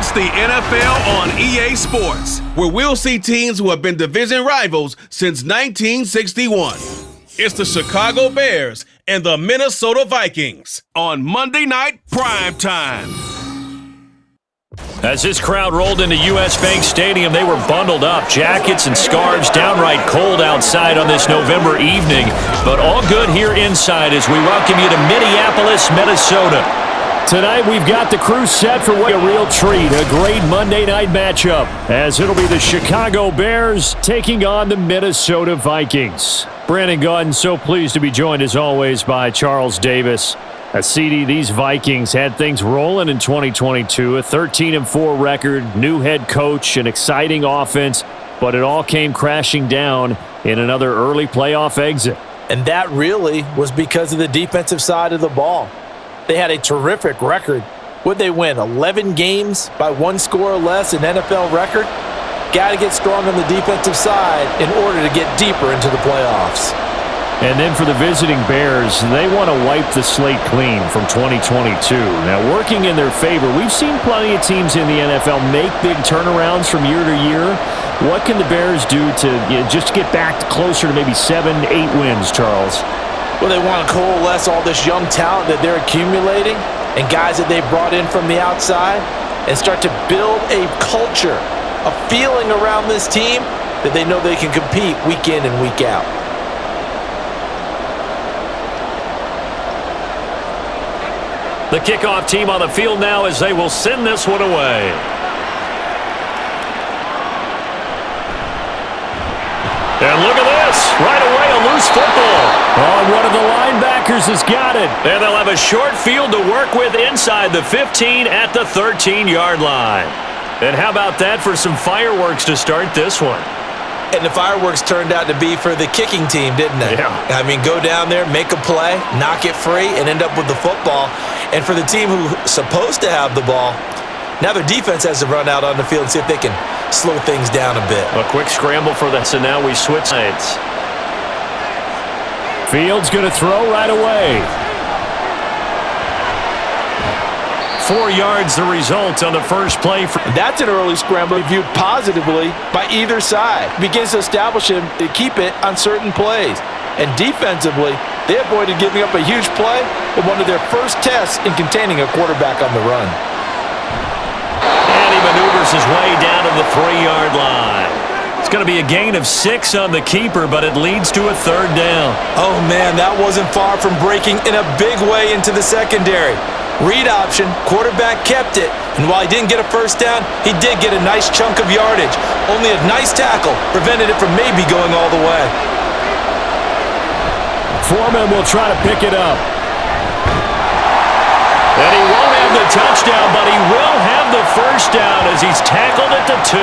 It's the NFL on EA Sports, where we'll see teams who have been division rivals since 1961. It's the Chicago Bears and the Minnesota Vikings on Monday Night Primetime. As this crowd rolled into U.S. Bank Stadium, they were bundled up, jackets and scarves, downright cold outside on this November evening, but all good here inside as we welcome you to Minneapolis, Minnesota. Tonight, we've got the crew set for what a real treat, a great Monday night matchup, as it'll be the Chicago Bears taking on the Minnesota Vikings. Brandon Gautin, so pleased to be joined as always by Charles Davis. CD, these Vikings had things rolling in 2022, a 13-4 record, new head coach, an exciting offense, but it all came crashing down in another early playoff exit. And that really was because of the defensive side of the ball. They had a terrific record. Would they win 11 games by one score or less, an NFL record? Got to get strong on the defensive side in order to get deeper into the playoffs. And then for the visiting Bears, they want to wipe the slate clean from 2022. Now, working in their favor, we've seen plenty of teams in the NFL make big turnarounds from year to year. What can the Bears do to just get back closer to maybe 7, 8 wins, Charles? Well, they want to coalesce all this young talent that they're accumulating and guys that they've brought in from the outside and start to build a culture, a feeling around this team that they know they can compete week in and week out. The kickoff team on the field now as they will send this one away. And look at this. Right away, a loose football. Oh, one of the linebackers has got it. And they'll have a short field to work with inside the 15 at the 13-yard line. And how about that for some fireworks to start this one? And the fireworks turned out to be for the kicking team, didn't they? Yeah. I mean, go down there, make a play, knock it free, and end up with the football. And for the team who's supposed to have the ball, now their defense has to run out on the field and see if they can slow things down a bit. A quick scramble for that, so now we switch sides. Fields going to throw right away. 4 yards the result on the first play. That's an early scramble viewed positively by either side. Begins to establish him to keep it on certain plays. And defensively, they avoided giving up a huge play in one of their first tests in containing a quarterback on the run. And he maneuvers his way down to the 3-yard line. It's going to be a gain of 6 on the keeper, but it leads to a third down. Oh, man, that wasn't far from breaking in a big way into the secondary. Read option, quarterback kept it, and while he didn't get a first down, he did get a nice chunk of yardage. Only a nice tackle prevented it from maybe going all the way. Foreman will try to pick it up. And he won't have the touchdown, but he will have the first down as he's tackled at the 2.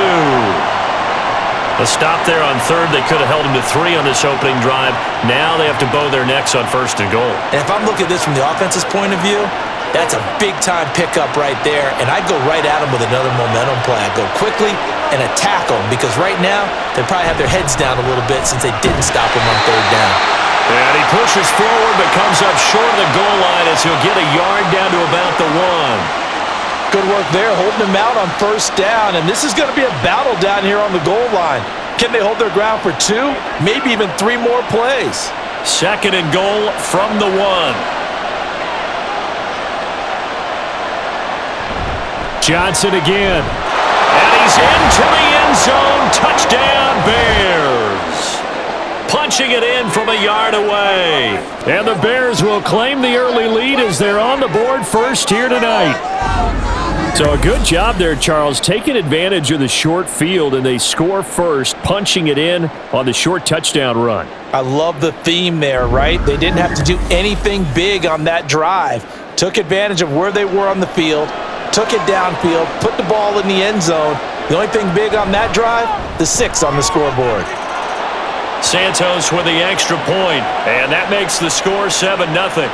A stop there on third. They could have held him to 3 on this opening drive. Now they have to bow their necks on 1st and goal. And if I'm looking at this from the offense's point of view, that's a big-time pickup right there, and I'd go right at him with another momentum play. I'd go quickly and attack them because right now they probably have their heads down a little bit since they didn't stop him on 3rd down. And he pushes forward but comes up short of the goal line as he'll get a yard down to about the 1. Good work there, holding him out on 1st down, and this is going to be a battle down here on the goal line. Can they hold their ground for 2, maybe even 3 more plays? 2nd and goal from the 1. Johnson again. And he's into the end zone. Touchdown, Bears. Punching it in from a yard away. And the Bears will claim the early lead as they're on the board first here tonight. So a good job there, Charles, taking advantage of the short field, and they score first, punching it in on the short touchdown run. I love the theme there, right? They didn't have to do anything big on that drive. Took advantage of where they were on the field, took it downfield, put the ball in the end zone. The only thing big on that drive, the 6 on the scoreboard. Santos with the extra point, and that makes the score 7-0.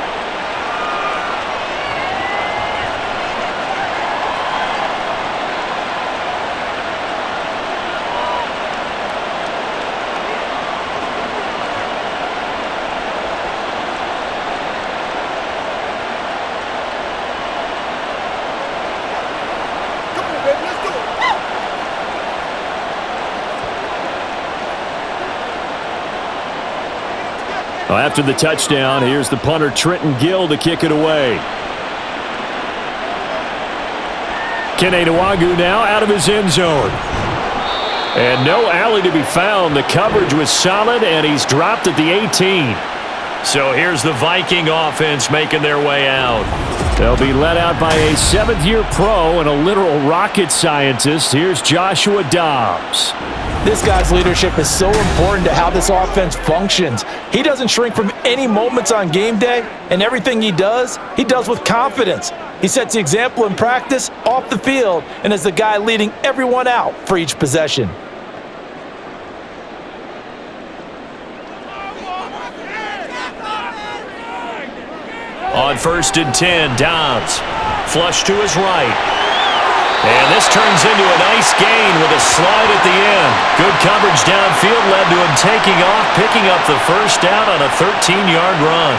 Well, after the touchdown, here's the punter Trenton Gill to kick it away. Kene Nwangwu now out of his end zone. And no alley to be found. The coverage was solid, and he's dropped at the 18. So here's the Viking offense making their way out. They'll be led out by a 7th-year pro and a literal rocket scientist. Here's Joshua Dobbs. This guy's leadership is so important to how this offense functions. He doesn't shrink from any moments on game day, and everything he does with confidence. He sets the example in practice, off the field, and is the guy leading everyone out for each possession. On 1st and 10, Dobbs. Flush to his right. And this turns into a nice gain with a slide at the end. Good coverage downfield led to him taking off, picking up the first down on a 13-yard run.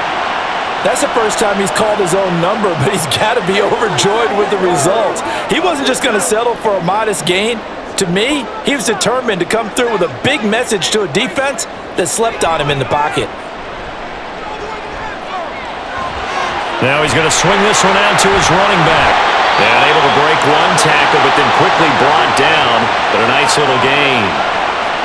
That's the first time he's called his own number, but he's got to be overjoyed with the results. He wasn't just going to settle for a modest gain. To me, he was determined to come through with a big message to a defense that slept on him in the pocket. Now he's going to swing this one out to his running back. And able to break one tackle, but then quickly brought down. But a nice little gain.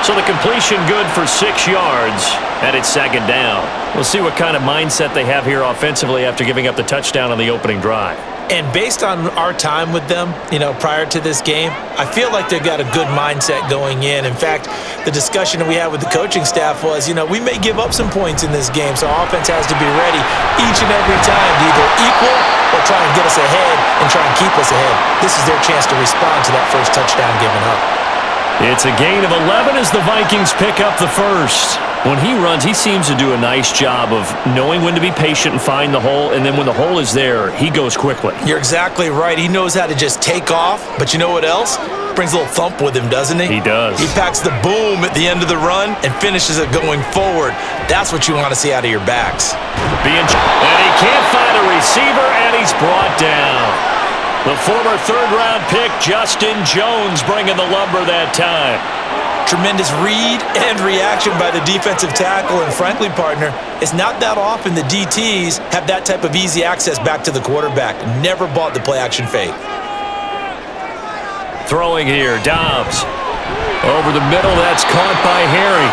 So the completion good for 6 yards, and it's 2nd down. We'll see what kind of mindset they have here offensively after giving up the touchdown on the opening drive. And based on our time with them, prior to this game, I feel like they've got a good mindset going in. In fact, the discussion that we had with the coaching staff was, we may give up some points in this game, so our offense has to be ready each and every time to either equal or try and get us ahead and try and keep us ahead. This is their chance to respond to that first touchdown given up. It's a gain of 11 as the Vikings pick up the first. When he runs, he seems to do a nice job of knowing when to be patient and find the hole, and then when the hole is there, he goes quickly. You're exactly right. He knows how to just take off, but you know what else? Brings a little thump with him, doesn't he? He does. He packs the boom at the end of the run and finishes it going forward. That's what you want to see out of your backs. And he can't find a receiver, and he's brought down. The former 3rd-round pick, Justin Jones, bringing the lumber that time. Tremendous read and reaction by the defensive tackle, and frankly, partner, it's not that often the DTs have that type of easy access back to the quarterback. Never bought the play-action fake. Throwing here, Dobbs. Over the middle, that's caught by Harry.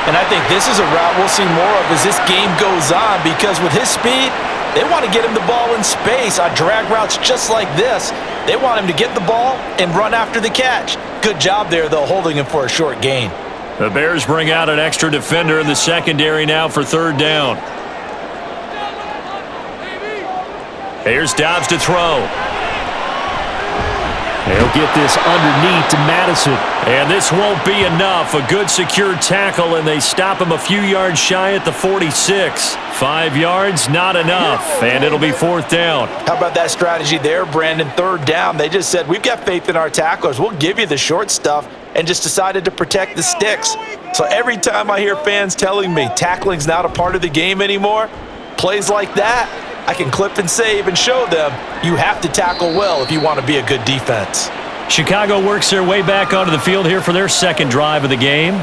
And I think this is a route we'll see more of as this game goes on, because with his speed, they want to get him the ball in space on drag routes just like this. They want him to get the ball and run after the catch. Good job there, though, holding him for a short gain. The Bears bring out an extra defender in the secondary now for 3rd down. Here's Dobbs to throw. They'll get this underneath to Madison. And this won't be enough. A good secure tackle, and they stop him a few yards shy at the 46. 5 yards, not enough, and it'll be 4th down. How about that strategy there, Brandon? 3rd down. They just said, we've got faith in our tacklers. We'll give you the short stuff, and just decided to protect the sticks. So every time I hear fans telling me tackling's not a part of the game anymore, plays like that, I can clip and save and show them you have to tackle well if you want to be a good defense. Chicago works their way back onto the field here for their 2nd drive of the game.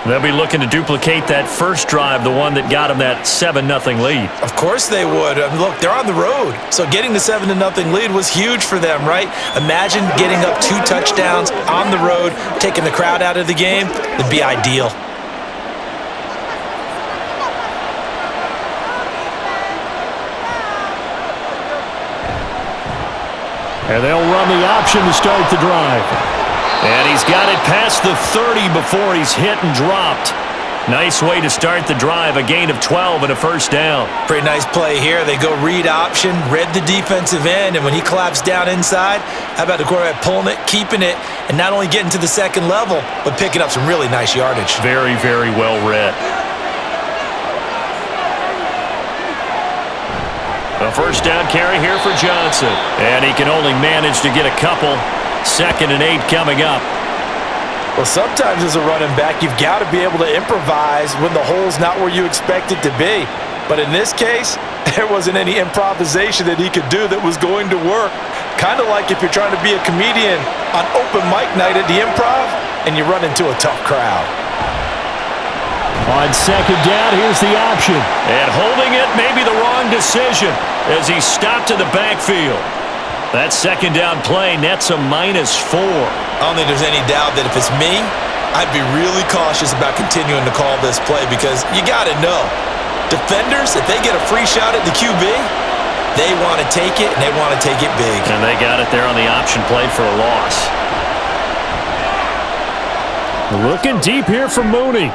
They'll be looking to duplicate that first drive, the one that got them that 7-0 lead. Of course they would. Look, they're on the road, so getting the 7-0 lead was huge for them, right? Imagine getting up 2 touchdowns on the road, taking the crowd out of the game. It'd be ideal. And they'll run the option to start the drive. And he's got it past the 30 before he's hit and dropped. Nice way to start the drive, a gain of 12 and a 1st down. Pretty nice play here. They go read option, read the defensive end, and when he collapsed down inside, how about the quarterback pulling it, keeping it, and not only getting to the 2nd level, but picking up some really nice yardage. Very, very well read. A 1st down carry here for Johnson. And he can only manage to get a couple. 2nd and 8 coming up. Well, sometimes as a running back, you've got to be able to improvise when the hole's not where you expect it to be. But in this case, there wasn't any improvisation that he could do that was going to work. Kind of like if you're trying to be a comedian on open mic night at the Improv and you run into a tough crowd. On second down, here's the option. And holding it may be the wrong decision as he stopped in the backfield. That second down play nets a -4. I don't think there's any doubt that if it's me, I'd be really cautious about continuing to call this play because you got to know, defenders, if they get a free shot at the QB, they want to take it, and they want to take it big. And they got it there on the option play for a loss. Looking deep here for Mooney.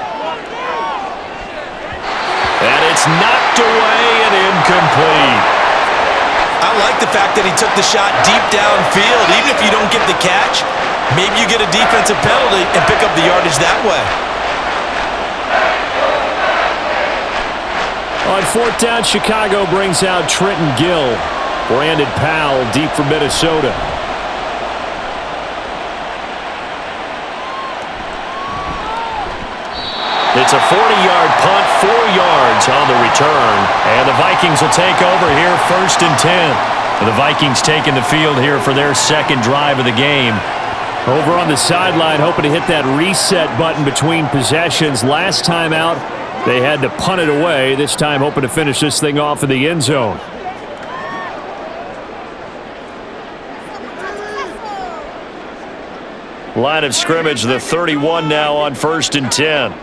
And it's knocked away and incomplete. I like the fact that he took the shot deep downfield. Even if you don't get the catch, maybe you get a defensive penalty and pick up the yardage that way. On fourth down, Chicago brings out Trenton Gill. Brandon Powell deep for Minnesota. It's a 40-yard punt, 4 yards on the return. And the Vikings will take over here, 1st and 10. The Vikings taking the field here for their second drive of the game. Over on the sideline, hoping to hit that reset button between possessions. Last time out, they had to punt it away. This time, hoping to finish this thing off in the end zone. Line of scrimmage, the 31 now on 1st and 10.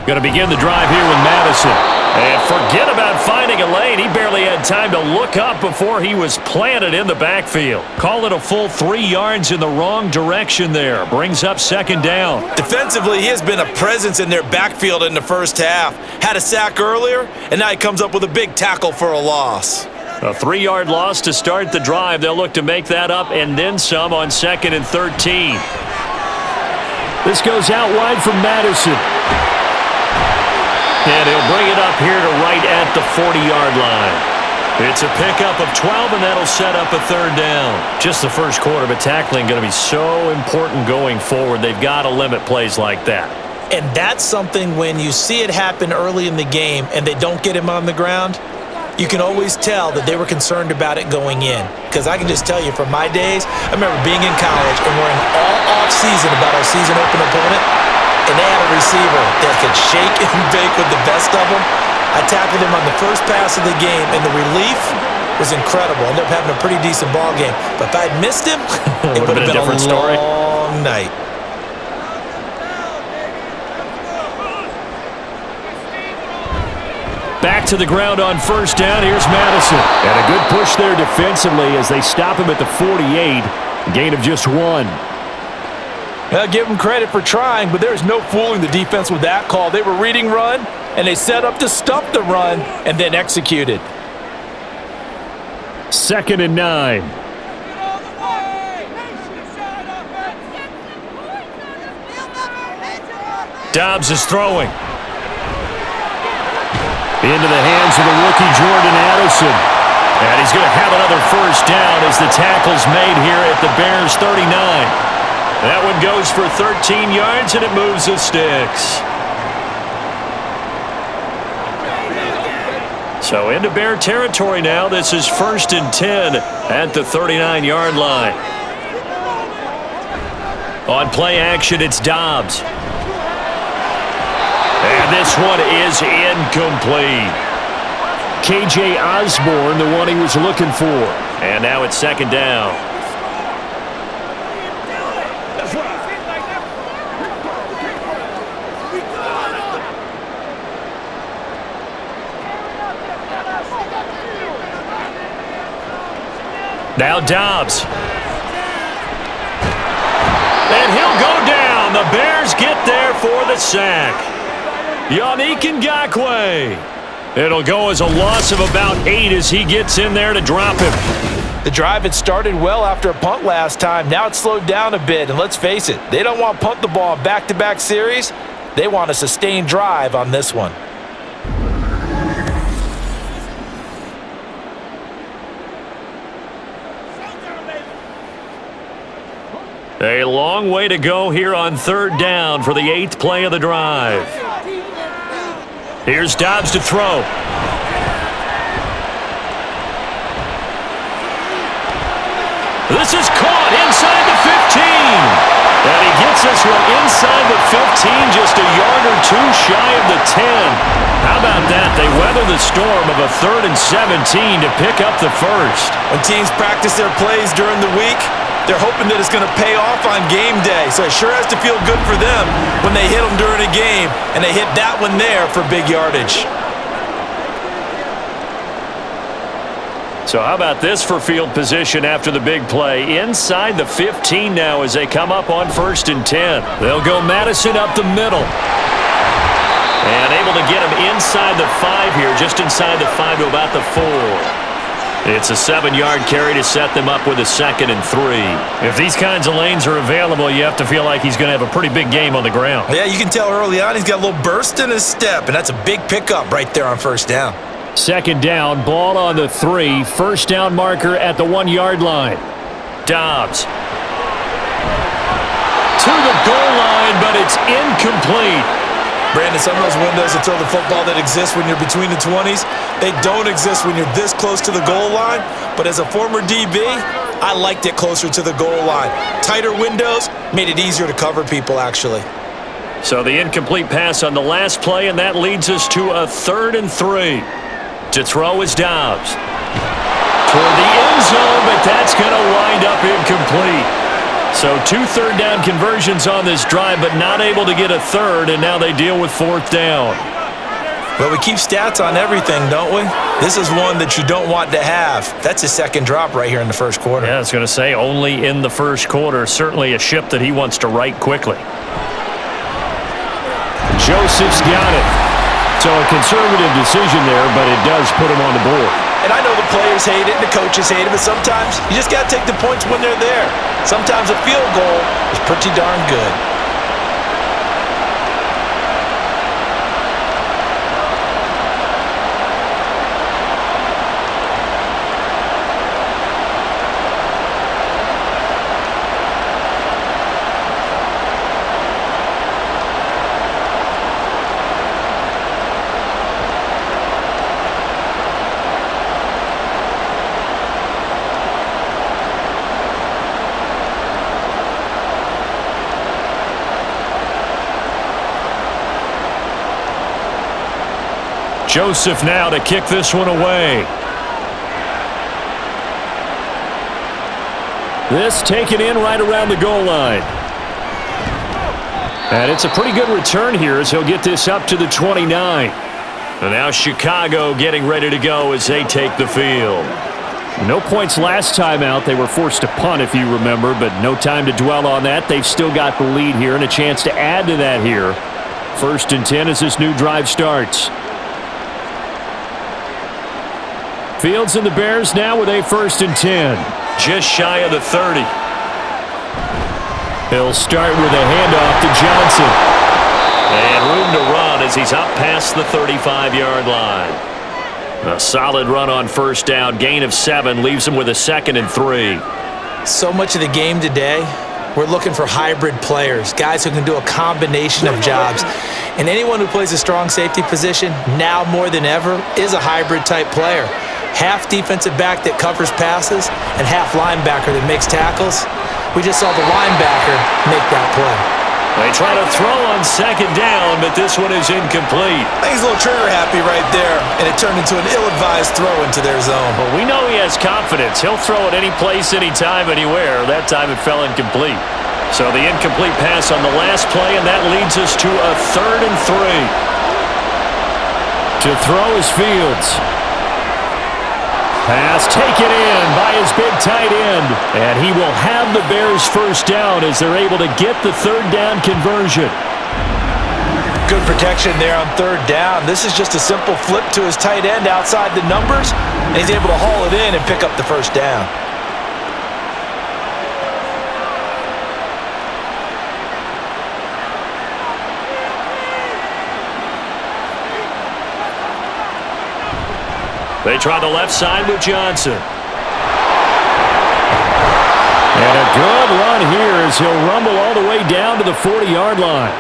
Going to begin the drive here with Madison. And forget about finding a lane. He barely had time to look up before he was planted in the backfield. Call it a full 3 yards in the wrong direction there. Brings up second down. Defensively, he has been a presence in their backfield in the first half. Had a sack earlier, and now he comes up with a big tackle for a loss. A 3-yard loss to start the drive. They'll look to make that up and then some on 2nd and 13. This goes out wide from Madison. And he'll bring it up here to right at the 40-yard line. It's a pickup of 12, and that'll set up a 3rd down. Just the first quarter, but tackling going to be so important going forward. They've got to limit plays like that. And that's something when you see it happen early in the game and they don't get him on the ground, you can always tell that they were concerned about it going in. Because I can just tell you from my days, I remember being in college and worrying all off-season about our season-open opponent. And they had a receiver that could shake and bake with the best of them. I tackled him on the first pass of the game, and the relief was incredible. Ended up having a pretty decent ball game. But if I'd missed him, it would have been a different story. Long night. Back to the ground on 1st down. Here's Madison. And a good push there defensively as they stop him at the 48. Gain of just 1. I'll give them credit for trying, but there's no fooling the defense with that call. They were reading run, and they set up to stuff the run and then executed. 2nd and 9. Dobbs is throwing. Into the hands of the rookie Jordan Addison. And he's going to have another 1st down as the tackle's made here at the Bears' 39. That one goes for 13 yards, and it moves the sticks. So into Bear territory now. This is 1st and 10 at the 39-yard line. On play action, it's Dobbs. And this one is incomplete. KJ Osborne, the one he was looking for. And now it's 2nd down. Now Dobbs. And he'll go down. The Bears get there for the sack. Yannick Ngakoue. It'll go as a loss of about 8 as he gets in there to drop him. The drive had started well after a punt last time. Now it's slowed down a bit, and let's face it, they don't want to punt the ball in back-to-back series. They want a sustained drive on this one. A long way to go here on 3rd down for the 8th play of the drive. Here's Dobbs to throw. This is caught inside the 15. And he Gets this one inside the 15, just a yard or two shy of the 10. How about that? They weather the storm of a 3rd and 17 to pick up the first. When teams practice their plays during the week, they're hoping that it's going to pay off on game day. So it sure has to feel good for them when they hit them during a game, and they hit that one there for big yardage. So how about this for field position after the big play? Inside the 15 now as they come up on 1st and 10. They'll go Madison up the middle. And able to get him inside the 5 here, just inside the 5 to about the 4. It's a 7-yard carry to set them up with a 2nd and 3. If these kinds of lanes are available, you have to feel like he's going to have a pretty big game on the ground. Yeah, you can tell early on he's got a little burst in his step, and that's a big pickup right there on 1st down. 2nd down, ball on the 3. 1st down marker at the 1-yard line. Dobbs. To the goal line, but it's incomplete. Brandon, some of those windows to throw the football that exist when you're between the 20s, they don't exist when you're this close to the goal line. But as a former DB, I liked it closer to the goal line. Tighter windows made it easier to cover people, actually. So the incomplete pass on the last play, and that leads us to a 3rd and 3. To throw is Dobbs. Toward the end zone, but that's going to wind up incomplete. So 2 3rd down conversions on this drive, but not able to get a 3rd, and now they deal with 4th down. Well, we keep stats on everything, don't we? This is one that you don't want to have. That's his 2nd drop right here in the 1st quarter. Yeah, I was going to say only in the 1st quarter. Certainly a ship that he wants to right quickly. Joseph's got it. So a conservative decision there, but it does put him on the board. And I know the players hate it and the coaches hate it, but sometimes you just got to take the points when they're there. Sometimes a field goal is pretty darn good. Joseph now to kick this one away. This taken in right around the goal line. And it's a pretty good return here as he'll get this up to the 29. And now Chicago getting ready to go as they take the field. No points last time out. They were forced to punt, if you remember, but no time to dwell on that. They've still got the lead here and a chance to add to that here. 1st and 10 as this new drive starts. Fields and the Bears now with a 1st and 10. Just shy of the 30. He'll start with a handoff to Johnson. And room to run as he's up past the 35-yard line. A solid run on 1st down. Gain of 7 leaves him with a 2nd and 3. So much of the game today, we're looking for hybrid players, guys who can do a combination of jobs. And anyone who plays a strong safety position, now more than ever, is a hybrid type player. Half defensive back that covers passes and half linebacker that makes tackles. We just saw the linebacker make that play. They try to throw on 2nd down, but this one is incomplete. I think he's a little trigger happy right there, and it turned into an ill-advised throw into their zone. But we know he has confidence. He'll throw it any place, anytime, anywhere. That time it fell incomplete. So the incomplete pass on the last play, and that leads us to a 3rd and 3. To throw is Fields. Pass taken in by his big tight end. And he will have the Bears 1st down as they're able to get the 3rd down conversion. Good protection there on 3rd down. This is just a simple flip to his tight end outside the numbers, and he's able to haul it in and pick up the 1st down. They try the left side with Johnson. And a good run here as he'll rumble all the way down to the 40-yard line.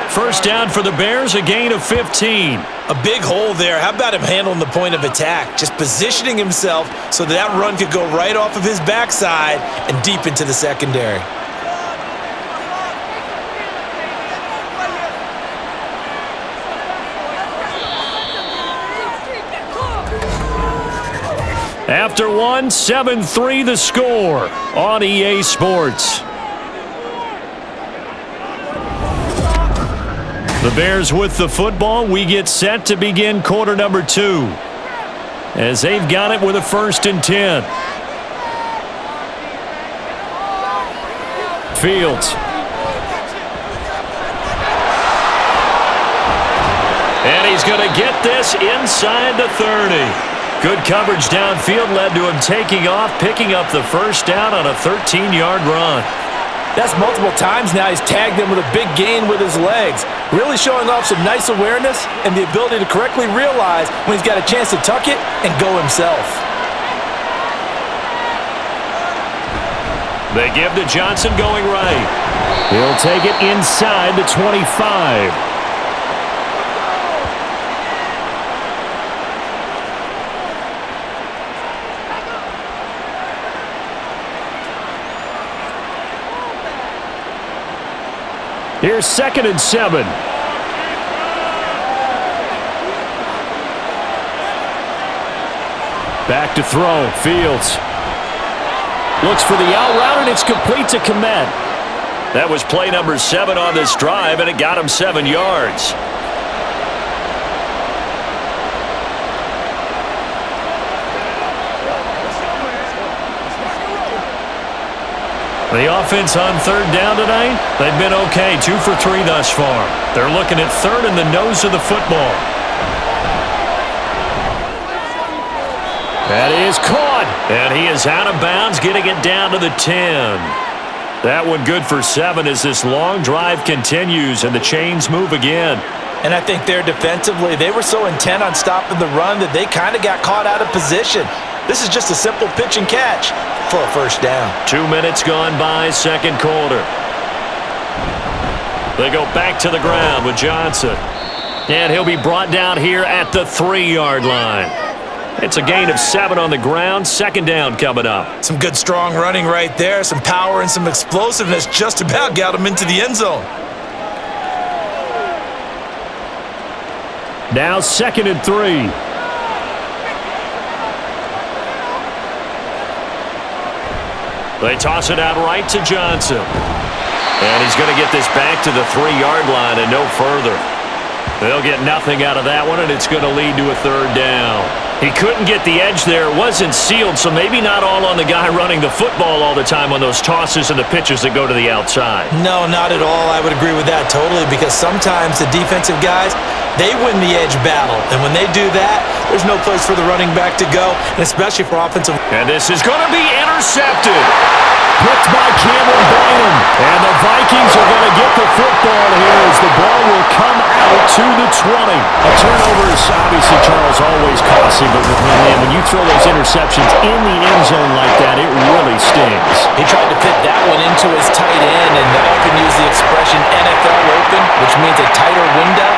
1st down for the Bears, a gain of 15. A big hole there. How about him handling the point of attack? Just positioning himself so that run could go right off of his backside and deep into the secondary. After one, 7-3 the score on EA Sports. The Bears with the football. We get set to begin quarter number 2. As they've got it with a 1st and 10. Fields. And he's going to get this inside the 30. Good coverage downfield led to him taking off, picking up the 1st down on a 13-yard run. That's multiple times now he's tagged him with a big gain with his legs. Really showing off some nice awareness and the ability to correctly realize when he's got a chance to tuck it and go himself. They give to Johnson going right. He'll take it inside the 25. Here's 2nd and 7. Back to throw. Fields. Looks for the out route, and it's complete to Komet. That was play number 7 on this drive, and it got him 7 yards. The offense on 3rd down tonight, they've been okay, 2 for 3 thus far. They're looking at 3rd and the nose of the football. That is caught, and he is out of bounds, getting it down to the 10. That one good for 7 as this long drive continues and the chains move again. And I think there defensively, they were so intent on stopping the run that they kind of got caught out of position. This is just a simple pitch and catch for a 1st down. 2 minutes gone by, 2nd quarter. They go back to the ground with Johnson. And he'll be brought down here at the 3-yard line. It's a gain of 7 on the ground. 2nd down coming up. Some good strong running right there. Some power and some explosiveness just about got him into the end zone. Now 2nd and 3. They toss it out right to Johnson. And he's going to get this back to the 3-yard line and no further. They'll get nothing out of that one, and it's going to lead to a 3rd down. He couldn't get the edge there. It wasn't sealed, so maybe not all on the guy running the football all the time on those tosses and the pitches that go to the outside. No, not at all. I would agree with that totally, because sometimes the defensive guys, they win the edge battle. And when they do that, there's no place for the running back to go, and especially for offensive. And this is going to be intercepted. Picked by Cameron Bynum. And the Vikings are going to get the football here as the ball will come out to the 20. A turnover is obviously, Charles, always costly, but when you throw those interceptions in the end zone like that, it really stings. He tried to fit that one into his tight end, and I often use the expression NFL open, which means a tighter window.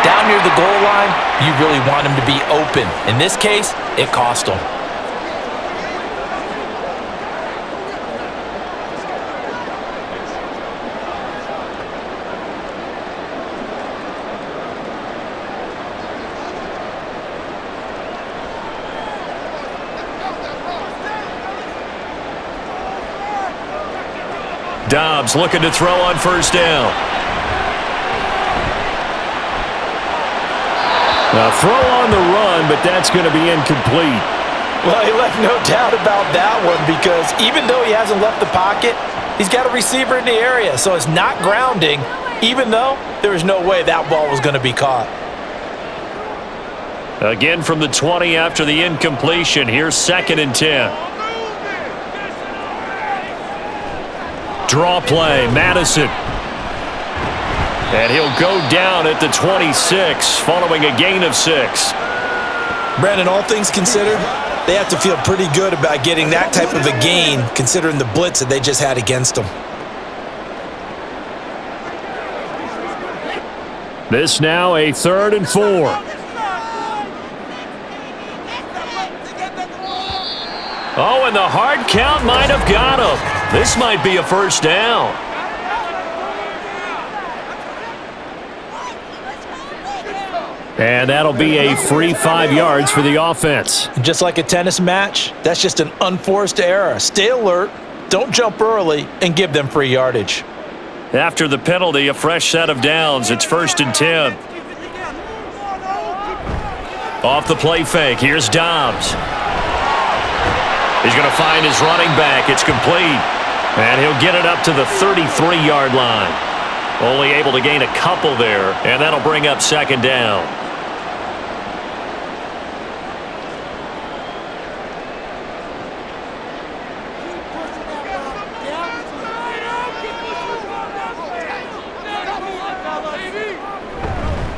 Down near the goal line, you really want him to be open. In this case, it cost him. Dobbs looking to throw on 1st down. Now throw on the run, but that's going to be incomplete. Well, he left no doubt about that one, because even though he hasn't left the pocket, he's got a receiver in the area, so it's not grounding, even though there was no way that ball was going to be caught. Again from the 20 after the incompletion. Here's 2nd and 10. Draw play, Madison. And he'll go down at the 26 following a gain of 6. Brandon, all things considered, they have to feel pretty good about getting that type of a gain considering the blitz that they just had against them. This now a 3rd and 4. Oh, and the hard count might have got him. This might be a 1st down. And that'll be a free 5 yards for the offense. Just like a tennis match, that's just an unforced error. Stay alert, don't jump early, and give them free yardage. After the penalty, a fresh set of downs. It's 1st and 10. Off the play fake, here's Dobbs. He's going to find his running back. It's complete. And he'll get it up to the 33-yard line. Only able to gain a couple there, and that'll bring up 2nd down.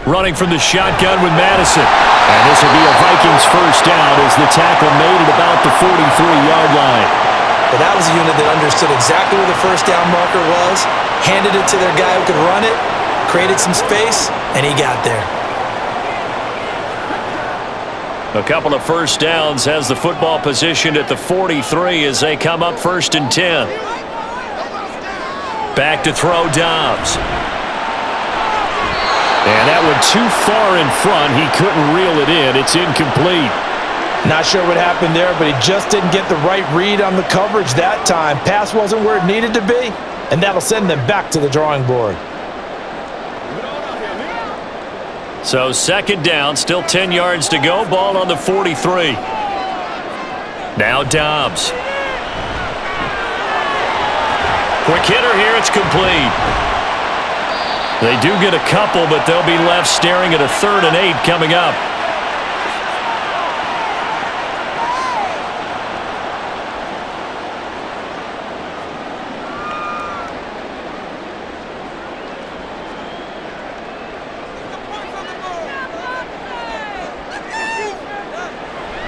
Running from the shotgun with Madison. And this will be a Vikings 1st down as the tackle made it about the 43-yard line. But that was a unit that understood exactly where the 1st down marker was, handed it to their guy who could run it, created some space, and he got there. A couple of 1st downs has the football positioned at the 43 as they come up 1st and 10. Back to throw Dobbs. And that one too far in front. He couldn't reel it in. It's incomplete. Not sure what happened there, but he just didn't get the right read on the coverage that time. Pass wasn't where it needed to be, and that'll send them back to the drawing board. So 2nd down, still 10 yards to go. Ball on the 43. Now Dobbs. Quick hitter here. It's complete. They do get a couple, but they'll be left staring at a 3rd and 8 coming up.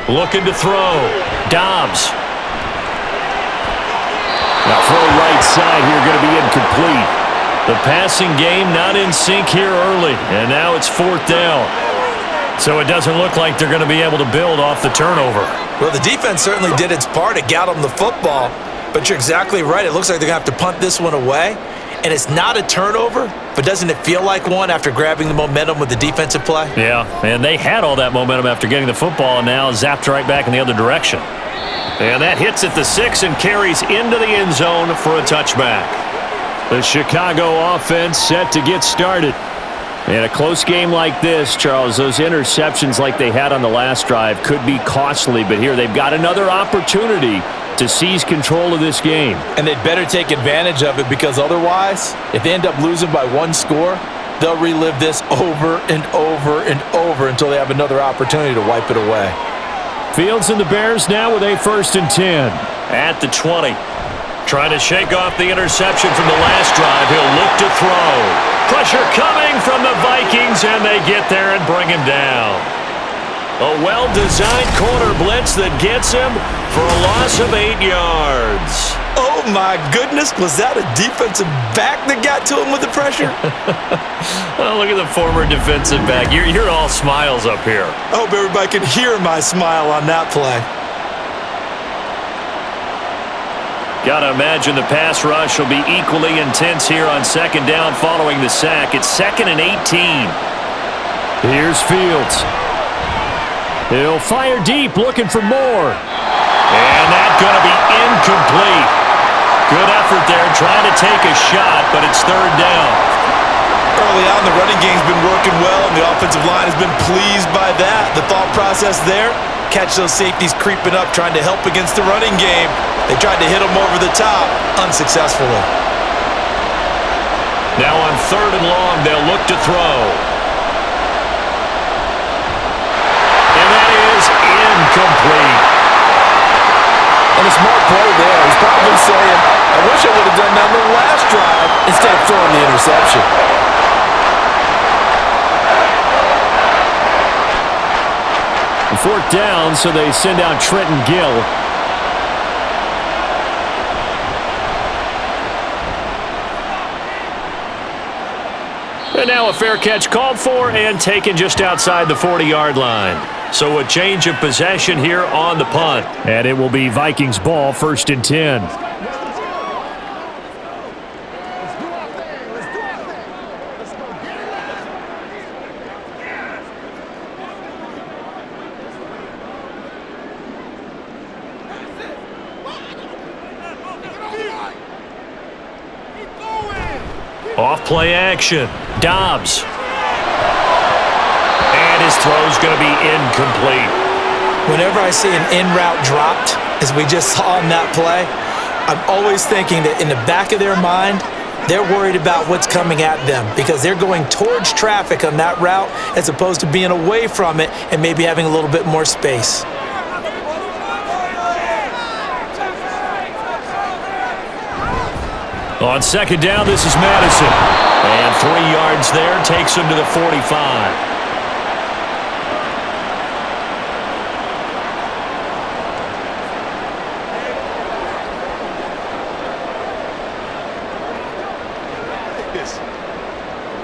Looking to throw. Dobbs. Now throw right side here, going to be incomplete. The passing game not in sync here early, and now it's 4th down. So it doesn't look like they're going to be able to build off the turnover. Well, the defense certainly did its part. It got them the football, but you're exactly right. It looks like they're going to have to punt this one away, and it's not a turnover, but doesn't it feel like one after grabbing the momentum with the defensive play? Yeah, and they had all that momentum after getting the football, and now zapped right back in the other direction. And that hits at the 6 and carries into the end zone for a touchback. The Chicago offense set to get started. In a close game like this, Charles, those interceptions like they had on the last drive could be costly, but here they've got another opportunity to seize control of this game. And they'd better take advantage of it, because otherwise, if they end up losing by 1 score, they'll relive this over and over and over until they have another opportunity to wipe it away. Fields and the Bears now with a 1st and 10 at the 20. Trying to shake off the interception from the last drive. He'll look to throw. Pressure coming from the Vikings, and they get there and bring him down. A well-designed corner blitz that gets him for a loss of 8 yards. Oh, my goodness. Was that a defensive back that got to him with the pressure? Oh, look at the former defensive back. You're all smiles up here. I hope everybody can hear my smile on that play. Gotta imagine the pass rush will be equally intense here on 2nd down following the sack. It's 2nd and 18. Here's Fields. He'll fire deep, looking for more. And that's gonna be incomplete. Good effort there, trying to take a shot, but it's 3rd down. Early on, the running game's been working well, and the offensive line has been pleased by that. The thought process there, catch those safeties creeping up, trying to help against the running game. They tried to hit them over the top, unsuccessfully. Now on 3rd and long, they'll look to throw. And that is incomplete. And a smart play there. He's probably saying, I wish I would have done that on the last drive instead of throwing the interception. And 4th down, so they send out Trenton Gill. And now a fair catch called for and taken just outside the 40-yard line. So a change of possession here on the punt. And it will be Vikings ball, 1st and 10. Play action. Dobbs. And his throw's going to be incomplete. Whenever I see an in route dropped, as we just saw in that play, I'm always thinking that in the back of their mind, they're worried about what's coming at them because they're going towards traffic on that route as opposed to being away from it and maybe having a little bit more space. On second down, this is Madison. And 3 yards there, takes him to the 45.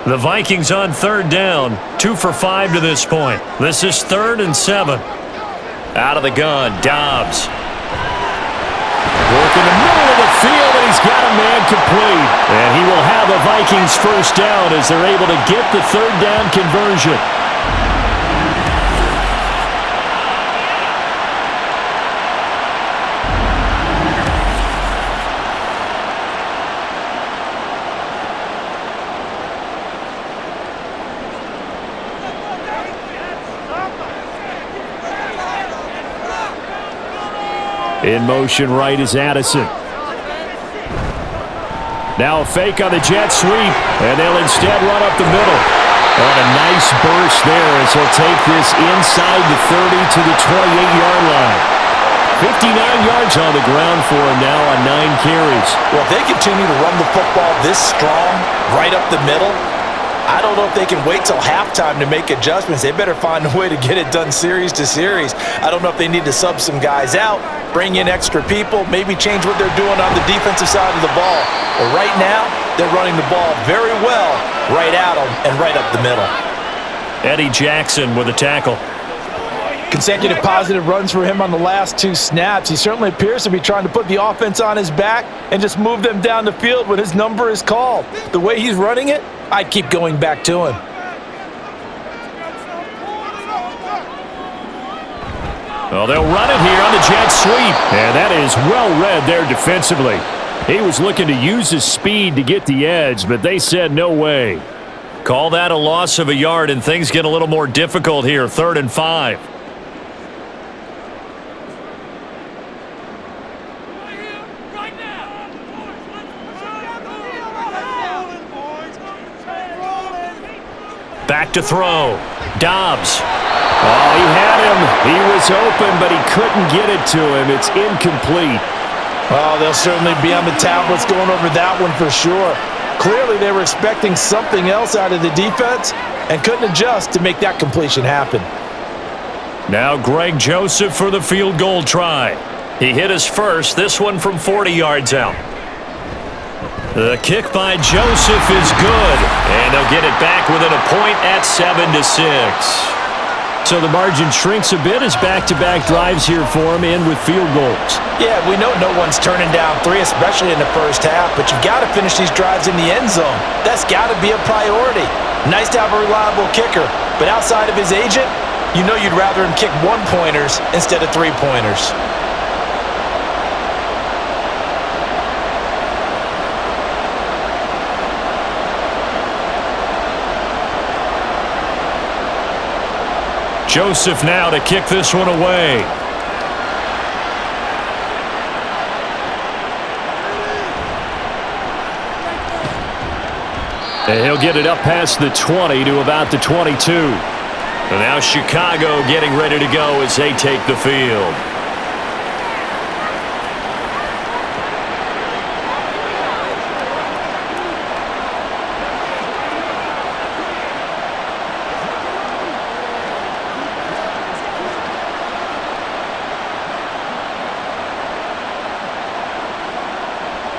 The Vikings on third down, 2 for 5 to this point. This is 3rd and 7. Out of the gun, Dobbs. Working the middle of the field, and he's got a man complete. And he will have a Vikings first down as they're able to get the third down conversion. In motion right is Addison. Now a fake on the jet sweep, and they'll instead run up the middle. On a nice burst there as he'll take this inside the 30 to the 28-yard line. 59 yards on the ground for him now on 9 carries. Well, if they continue to run the football this strong, right up the middle, I don't know if they can wait till halftime to make adjustments. They better find a way to get it done series to series. I don't know if they need to sub some guys out, bring in extra people, maybe change what they're doing on the defensive side of the ball. But right now, they're running the ball very well right at them and right up the middle. Eddie Jackson with a tackle. Consecutive positive runs for him on the last 2 snaps. He certainly appears to be trying to put the offense on his back and just move them down the field when his number is called. The way he's running it, I'd keep going back to him. Well, they'll run it here on the jet sweep. And that is well read there defensively. He was looking to use his speed to get the edge, but they said no way. Call that a loss of a yard, and things get a little more difficult here. 3rd and 5. Back to throw. Dobbs. Oh, he had him. He was open, but he couldn't get it to him. It's incomplete. Oh, they'll certainly be on the tablets going over that one for sure. Clearly, they were expecting something else out of the defense and couldn't adjust to make that completion happen. Now Greg Joseph for the field goal try. He hit his first, this one from 40 yards out. The kick by Joseph is good, and they'll get it back within a point at 7-6. So the margin shrinks a bit as back-to-back drives here for him, and with field goals. Yeah, we know no one's turning down 3, especially in the first half, but you've got to finish these drives in the end zone. That's got to be a priority. Nice to have a reliable kicker, but outside of his agent, you know you'd rather him kick 1-pointers instead of 3-pointers. Joseph now to kick this one away. And he'll get it up past the 20 to about the 22. And now Chicago getting ready to go as they take the field.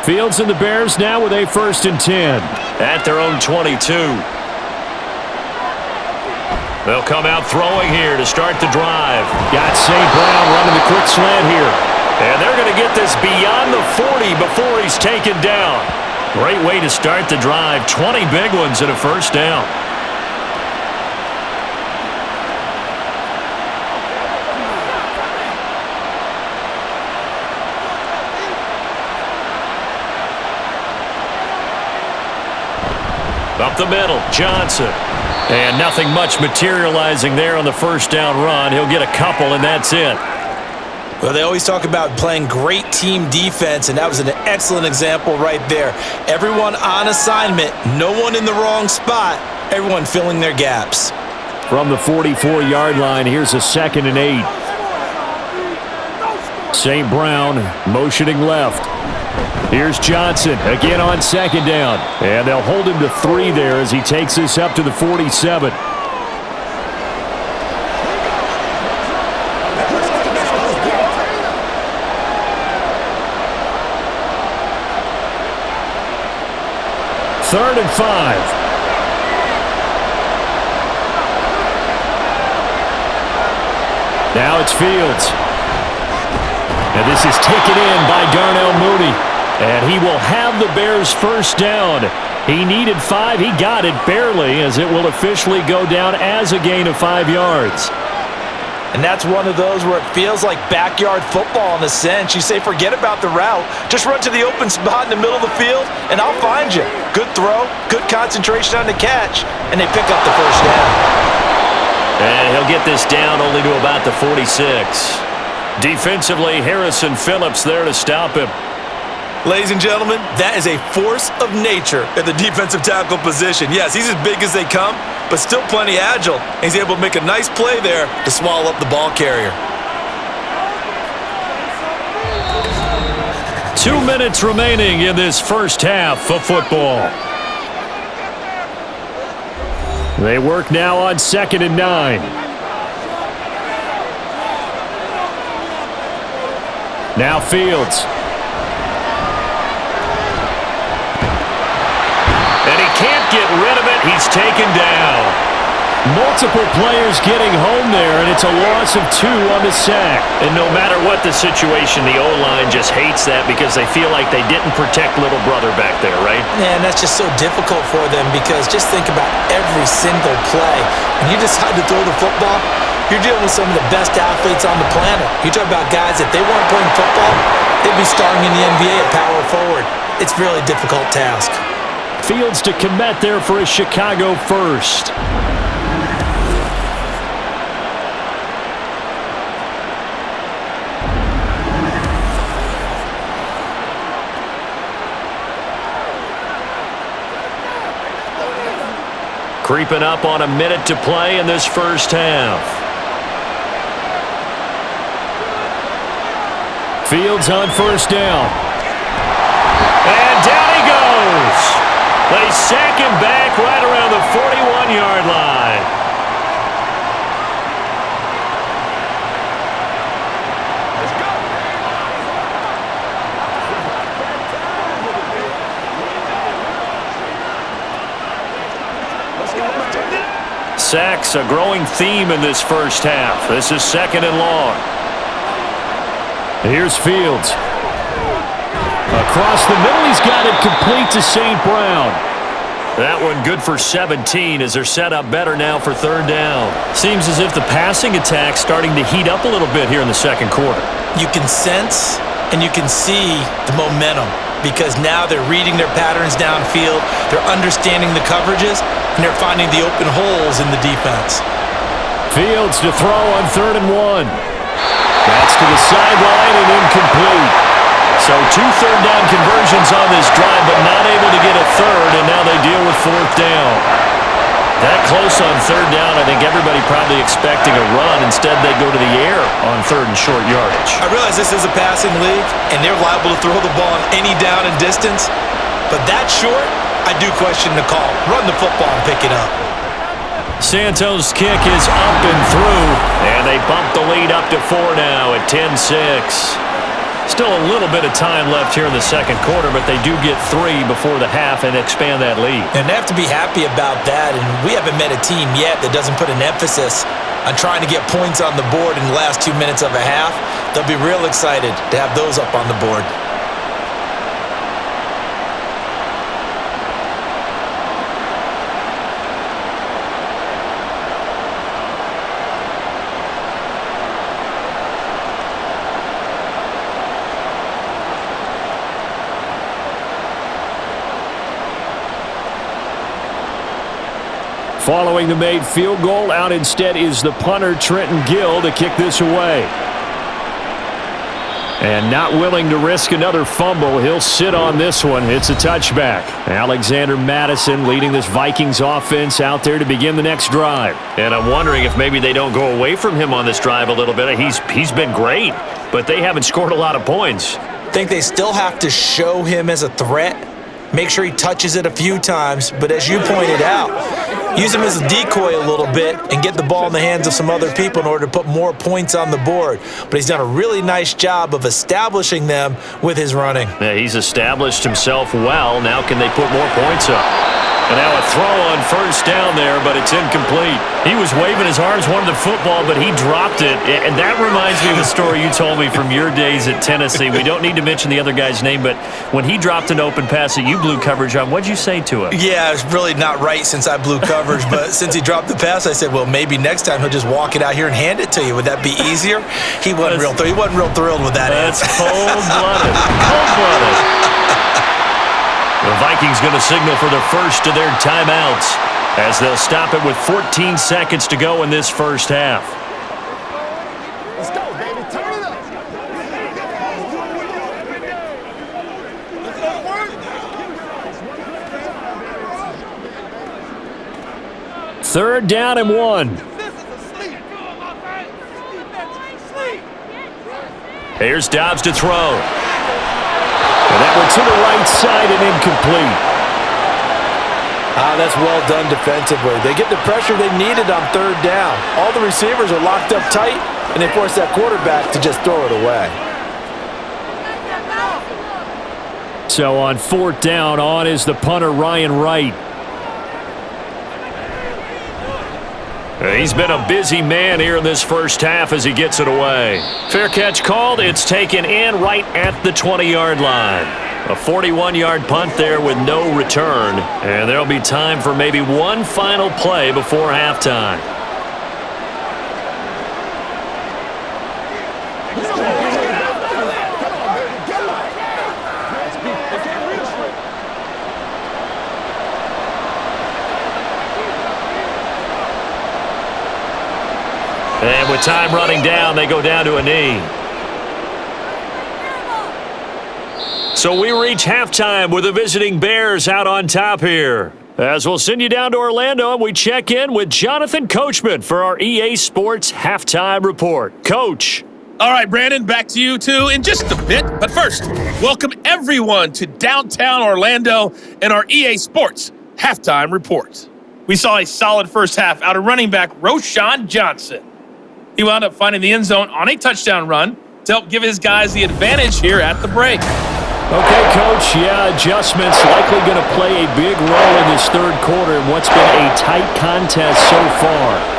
Fields and the Bears now with a 1st and 10 at their own 22. They'll come out throwing here to start the drive. Got St. Brown running the quick slant here. And they're going to get this beyond the 40 before he's taken down. Great way to start the drive. 20 big ones and a first down. Up the middle, Johnson. And nothing much materializing there on the first down run. He'll get a couple, and that's it. Well, they always talk about playing great team defense, and that was an excellent example right there. Everyone on assignment, no one in the wrong spot, everyone filling their gaps. From the 44-yard line, here's a 2nd and 8. St. Brown motioning left. Here's Johnson again on 2nd down. And they'll hold him to 3 there as he takes this up to the 47. Third and 5. Now it's Fields. And this is taken in by Darnell Mooney. And he will have the Bears first down. He needed 5. He got it barely, as it will officially go down as a gain of 5 yards. And that's one of those where it feels like backyard football in a sense. You say, forget about the route. Just run to the open spot in the middle of the field, and I'll find you. Good throw, good concentration on the catch, and they pick up the first down. And he'll get this down only to about the 46. Defensively, Harrison Phillips there to stop him. Ladies and gentlemen, that is a force of nature at the defensive tackle position. Yes, he's as big as they come, but still plenty agile. He's able to make a nice play there to swallow up the ball carrier. 2 minutes remaining in this first half of football. They work now on 2nd and 9. Now Fields. And he can't get rid of it. He's taken down. Multiple players getting home there, and it's a loss of 2 on the sack. And no matter what the situation, the O-line just hates that because they feel like they didn't protect little brother back there, right? Yeah, and that's just so difficult for them because just think about every single play. When you decide to throw the football, you're dealing with some of the best athletes on the planet. You talk about guys, if they weren't playing football, they'd be starting in the NBA at power forward. It's a really difficult task. Fields to commit there for a Chicago first. Creeping up on a minute to play in this first half. Fields on first down. And down he goes. They sack him back right around the 41-yard line. Sacks, a growing theme in this first half. This is 2nd and long. Here's Fields. Across the middle, he's got it complete to St. Brown. That one good for 17 as they're set up better now for 3rd down. Seems as if the passing attack's starting to heat up a little bit here in the second quarter. You can sense and you can see the momentum because now they're reading their patterns downfield, they're understanding the coverages, and they're finding the open holes in the defense. Fields to throw on 3rd and 1. That's to the sideline and incomplete. So 2 third-down conversions on this drive, but not able to get a third, and now they deal with 4th down. That close on 3rd down, I think everybody probably expecting a run. Instead, they go to the air on 3rd and short yardage. I realize this is a passing league, and they're liable to throw the ball on any down and distance, but that short, I do question the call. Run the football and pick it up. Santos' kick is up and through, and they bump the lead up to 4 now at 10-6. Still a little bit of time left here in the second quarter, but they do get 3 before the half and expand that lead. And they have to be happy about that, and we haven't met a team yet that doesn't put an emphasis on trying to get points on the board in the last 2 minutes of a half. They'll be real excited to have those up on the board. Following the made field goal, out instead is the punter, Trenton Gill, to kick this away. And not willing to risk another fumble, he'll sit on this one. It's a touchback. Alexander Mattison leading this Vikings offense out there to begin the next drive. And I'm wondering if maybe they don't go away from him on this drive a little bit. He's been great, but they haven't scored a lot of points. I think they still have to show him as a threat. Make sure he touches it a few times, but as you pointed out, use him as a decoy a little bit and get the ball in the hands of some other people in order to put more points on the board. But he's done a really nice job of establishing them with his running. Yeah, he's established himself well. Now can they put more points up? And now a throw on first down there, but it's incomplete. He was waving his arms, wanted the football, but he dropped it. And that reminds me of a story you told me from your days at Tennessee. We don't need to mention the other guy's name, but when he dropped an open pass that you blew coverage on, what'd you say to him? Yeah, it's really not right since I blew coverage, but since he dropped the pass, I said, well, maybe next time he'll just walk it out here and hand it to you. Would that be easier? He wasn't real thrilled with that answer. That's cold-blooded. Cold-blooded. The Vikings going to signal for the first of their timeouts as they'll stop it with 14 seconds to go in this first half. Let's go, baby. Turn it up. Let's go to work. Third down and 1. Here's Dobbs to throw. And that one to the right side and incomplete. That's well done defensively. They get the pressure they needed on third down. All the receivers are locked up tight, and they force that quarterback to just throw it away. So on fourth down, on is the punter, Ryan Wright. He's been a busy man here in this first half as he gets it away. Fair catch called. It's taken in right at the 20-yard line. A 41-yard punt there with no return. And there'll be time for maybe one final play before halftime. And with time running down, they go down to a knee. So we reach halftime with the visiting Bears out on top here. As we'll send you down to Orlando, and we check in with Jonathan Coachman for our EA Sports Halftime Report. Coach. All right, Brandon, back to you two in just a bit. But first, welcome everyone to downtown Orlando and our EA Sports Halftime Report. We saw a solid first half out of running back Roschon Johnson. He wound up finding the end zone on a touchdown run to help give his guys the advantage here at the break. Okay, Coach, adjustments likely going to play a big role in this third quarter in what's been a tight contest so far.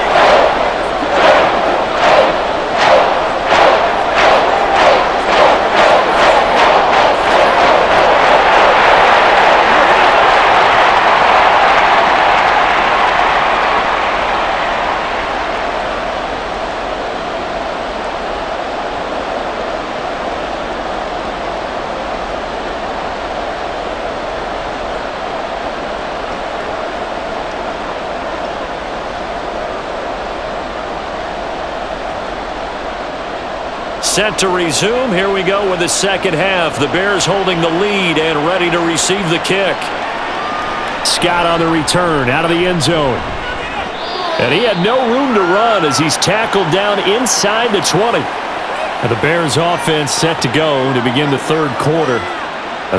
Set to resume. Here we go with the second half. The Bears holding the lead and ready to receive the kick. Scott on the return out of the end zone. And he had no room to run as he's tackled down inside the 20. And the Bears offense set to go to begin the third quarter.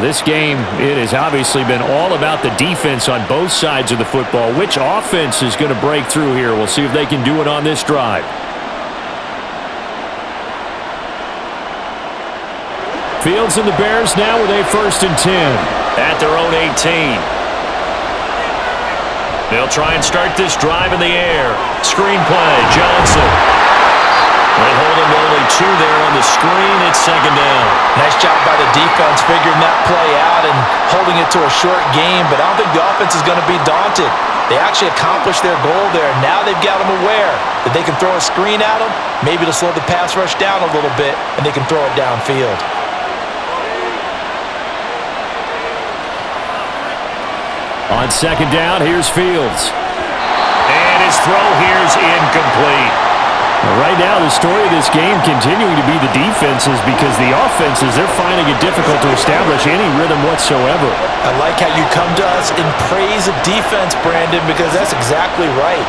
This game, it has obviously been all about the defense on both sides of the football. Which offense is going to break through here? We'll see if they can do it on this drive. Fields and the Bears now with a 1st and 10 at their own 18. They'll try and start this drive in the air. Screen play, Johnson. They hold him to only 2 there on the screen. It's second down. Nice job by the defense figuring that play out and holding it to a short game, but I don't think the offense is going to be daunted. They actually accomplished their goal there. Now they've got them aware that they can throw a screen at them, maybe to slow the pass rush down a little bit, and they can throw it downfield. On second down, here's Fields. his throw here's incomplete. Right now, the story of this game continuing to be the defenses because the offenses, they're finding it difficult to establish any rhythm whatsoever. I like how you come to us in praise of defense, Brandon, because that's exactly right.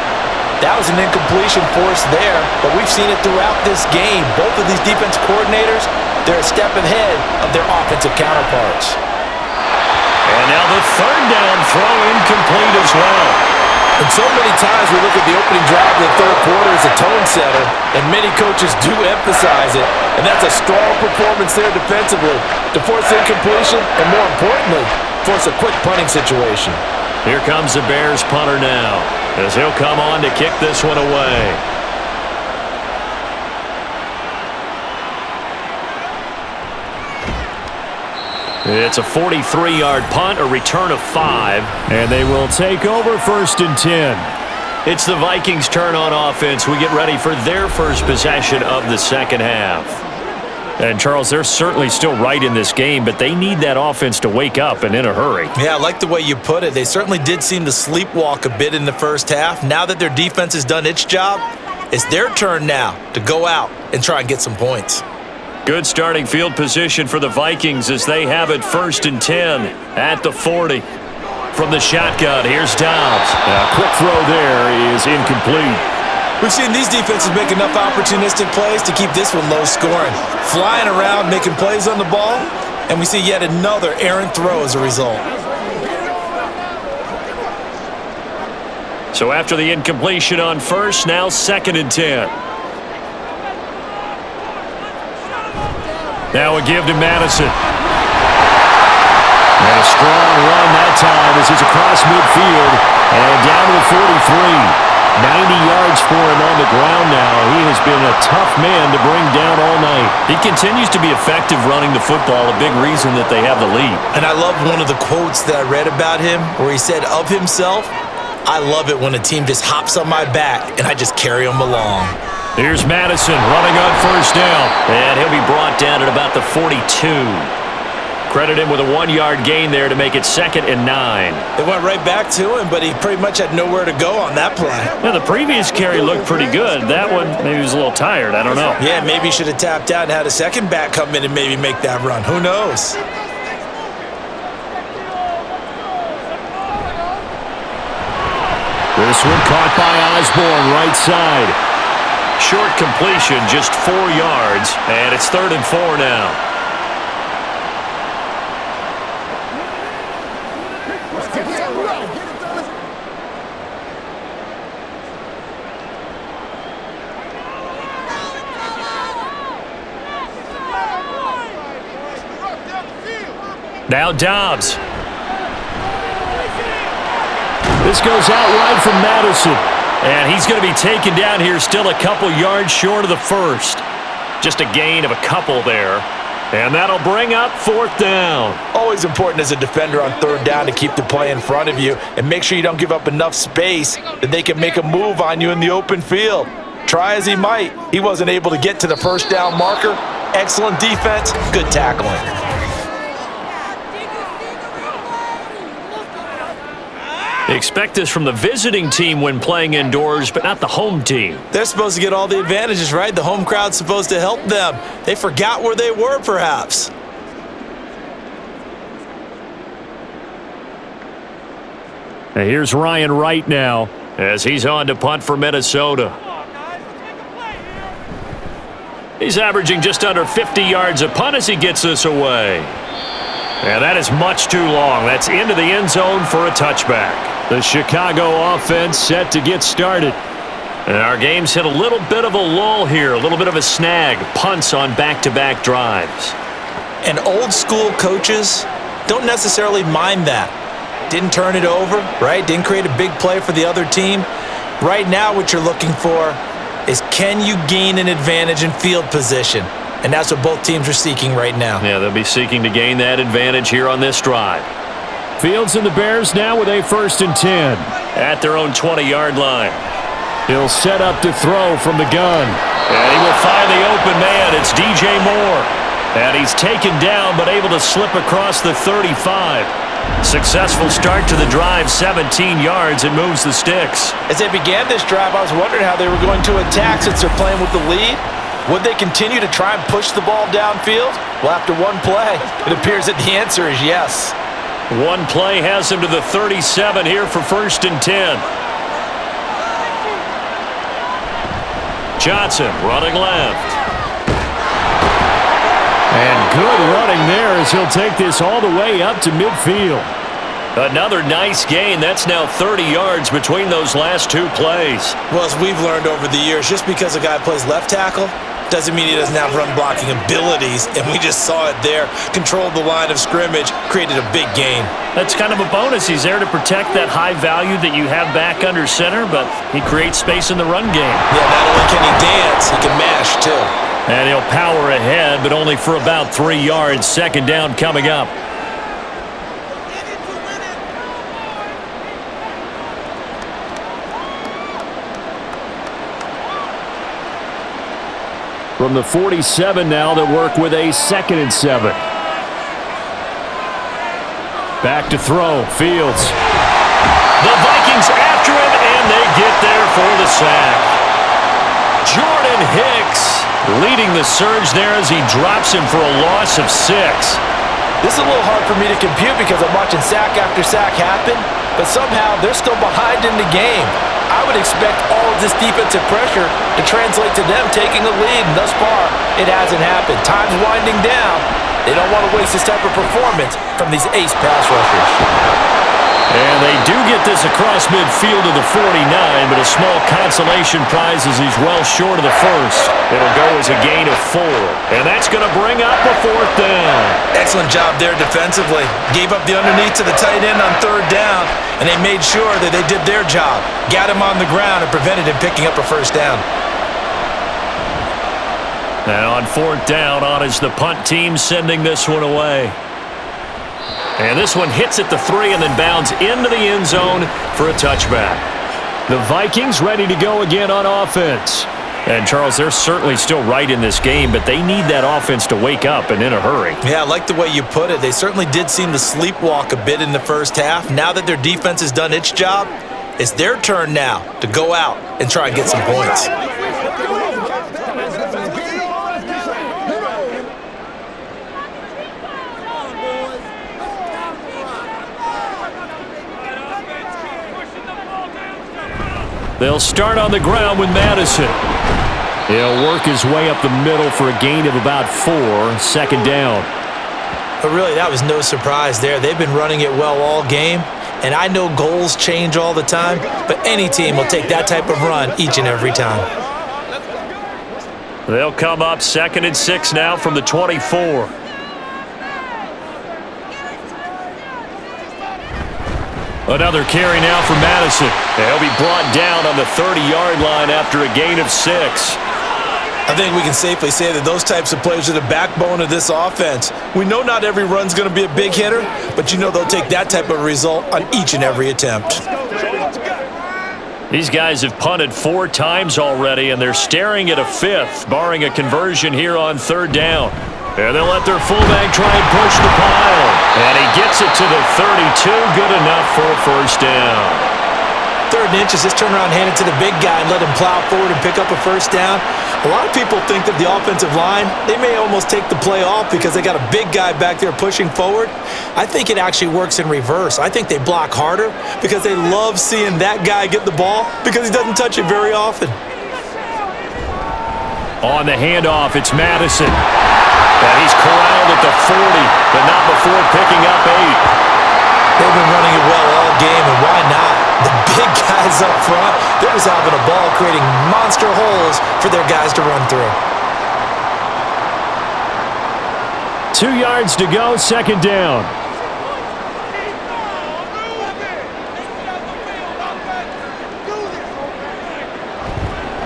That was an incompletion forced there, but we've seen it throughout this game. Both of these defense coordinators, they're a step ahead of their offensive counterparts. And now the third down throw incomplete as well. And so many times we look at the opening drive of the third quarter as a tone setter, and many coaches do emphasize it, and that's a strong performance there defensively to force incompletion and, more importantly, force a quick punting situation. Here comes the Bears punter now as he'll come on to kick this one away. It's a 43-yard punt, a return of 5. And they will take over 1st and 10. It's the Vikings' turn on offense. We get ready for their first possession of the second half. And, Charles, they're certainly still right in this game, but they need that offense to wake up and in a hurry. Yeah, I like the way you put it. They certainly did seem to sleepwalk a bit in the first half. Now that their defense has done its job, it's their turn now to go out and try and get some points. Good starting field position for the Vikings as they have it 1st and 10 at the 40. From the shotgun, here's Dobbs. A quick throw there is incomplete. We've seen these defenses make enough opportunistic plays to keep this one low scoring. Flying around, making plays on the ball, and we see yet another errant throw as a result. So after the incompletion on first, now 2nd and 10. Now a give to Madison. And a strong run that time as he's across midfield and down to the 43. 90 yards for him on the ground now. He has been a tough man to bring down all night. He continues to be effective running the football, a big reason that they have the lead. And I love one of the quotes that I read about him where he said of himself, "I love it when a team just hops on my back and I just carry them along." Here's Madison running on first down. And he'll be brought down at about the 42. Credit him with a 1-yard gain there to make it 2nd and 9. They went right back to him, but he pretty much had nowhere to go on that play. Now, the previous carry looked pretty good. That one, maybe he was a little tired. I don't know. Yeah, maybe he should have tapped out and had a second back come in and maybe make that run. Who knows? This one caught by Osborne, right side. Short completion, just 4 yards, and it's 3rd and 4 now. Now Dobbs. This goes out wide from Madison. And he's going to be taken down here still a couple yards short of the first. Just a gain of a couple there. And that'll bring up 4th down. Always important as a defender on 3rd down to keep the play in front of you and make sure you don't give up enough space that they can make a move on you in the open field. Try as he might, he wasn't able to get to the 1st down marker. Excellent defense, good tackling. Expect this from the visiting team when playing indoors, but not the home team. They're supposed to get all the advantages, right? The home crowd's supposed to help them. They forgot where they were, perhaps. And here's Ryan Wright now as he's on to punt for Minnesota. He's averaging just under 50 yards a punt as he gets this away. And that is much too long. That's into the end zone for a touchback. The Chicago offense set to get started. And our game's hit a little bit of a lull here, a little bit of a snag. Punts on back-to-back drives. And old school coaches don't necessarily mind that. Didn't turn it over, right? Didn't create a big play for the other team. Right now what you're looking for is can you gain an advantage in field position? And that's what both teams are seeking right now. Yeah, they'll be seeking to gain that advantage here on this drive. Fields and the Bears now with a 1st and 10. At their own 20-yard line. He'll set up to throw from the gun. And he will find the open man. It's DJ Moore. And he's taken down but able to slip across the 35. Successful start to the drive, 17 yards, and moves the sticks. As they began this drive, I was wondering how they were going to attack since they're playing with the lead. Would they continue to try and push the ball downfield? Well, after one play, it appears that the answer is yes. One play has him to the 37 here for 1st and 10. Johnson running left. And good running there as he'll take this all the way up to midfield. Another nice gain. That's now 30 yards between those last two plays. Well, as we've learned over the years, just because a guy plays left tackle doesn't mean he doesn't have run blocking abilities, and we just saw it there. Controlled the line of scrimmage, created a big gain. That's kind of a bonus. He's there to protect that high value that you have back under center, but he creates space in the run game. Yeah, not only can he dance, he can mash too. And he'll power ahead, but only for about 3 yards. 2nd down coming up. From the 47 now, they'll work with a 2nd and 7. Back to throw. Fields. The Vikings after him, and they get there for the sack. Jordan Hicks leading the surge there as he drops him for a loss of 6. This is a little hard for me to compute because I'm watching sack after sack happen, but somehow they're still behind in the game. I would expect all of this defensive pressure to translate to them taking a lead, and thus far, it hasn't happened. Time's winding down. They don't want to waste this type of performance from these ace pass rushers. And they do get this across midfield to the 49, but a small consolation prize as he's well short of the first. It'll go as a gain of 4, and that's going to bring up a 4th down. Excellent job there defensively. Gave up the underneath to the tight end on 3rd down, and they made sure that they did their job. Got him on the ground and prevented him picking up a 1st down. And on 4th down, on is the punt team sending this one away. And this one hits at the 3 and then bounds into the end zone for a touchback. The Vikings ready to go again on offense. And, Charles, they're certainly still right in this game, but they need that offense to wake up and in a hurry. Yeah, I like the way you put it. They certainly did seem to sleepwalk a bit in the first half. Now that their defense has done its job, it's their turn now to go out and try and get some points. They'll start on the ground with Madison. He'll work his way up the middle for a gain of about 4, 2nd down. But really, that was no surprise there. They've been running it well all game, and I know goals change all the time, but any team will take that type of run each and every time. They'll come up 2nd and 6 now from the 24. Another carry now for Madison. They'll be brought down on the 30-yard line after a gain of 6. I think we can safely say that those types of plays are the backbone of this offense. We know not every run's going to be a big hitter, but you know they'll take that type of result on each and every attempt. These guys have punted 4 times already, and they're staring at a 5th, barring a conversion here on 3rd down. And they'll let their fullback try and push the pile. And he gets it to the 32. Good enough for a 1st down. 3rd and inches, just turn around, hand it to the big guy, and let him plow forward and pick up a 1st down. A lot of people think that the offensive line, they may almost take the play off because they got a big guy back there pushing forward. I think it actually works in reverse. I think they block harder because they love seeing that guy get the ball because he doesn't touch it very often. On the handoff, it's Madison. And he's corralled at the 40, but not before picking up 8. They've been running it well all game, and why not? The big guys up front, they're just having a ball creating monster holes for their guys to run through. 2 yards to go, 2nd down.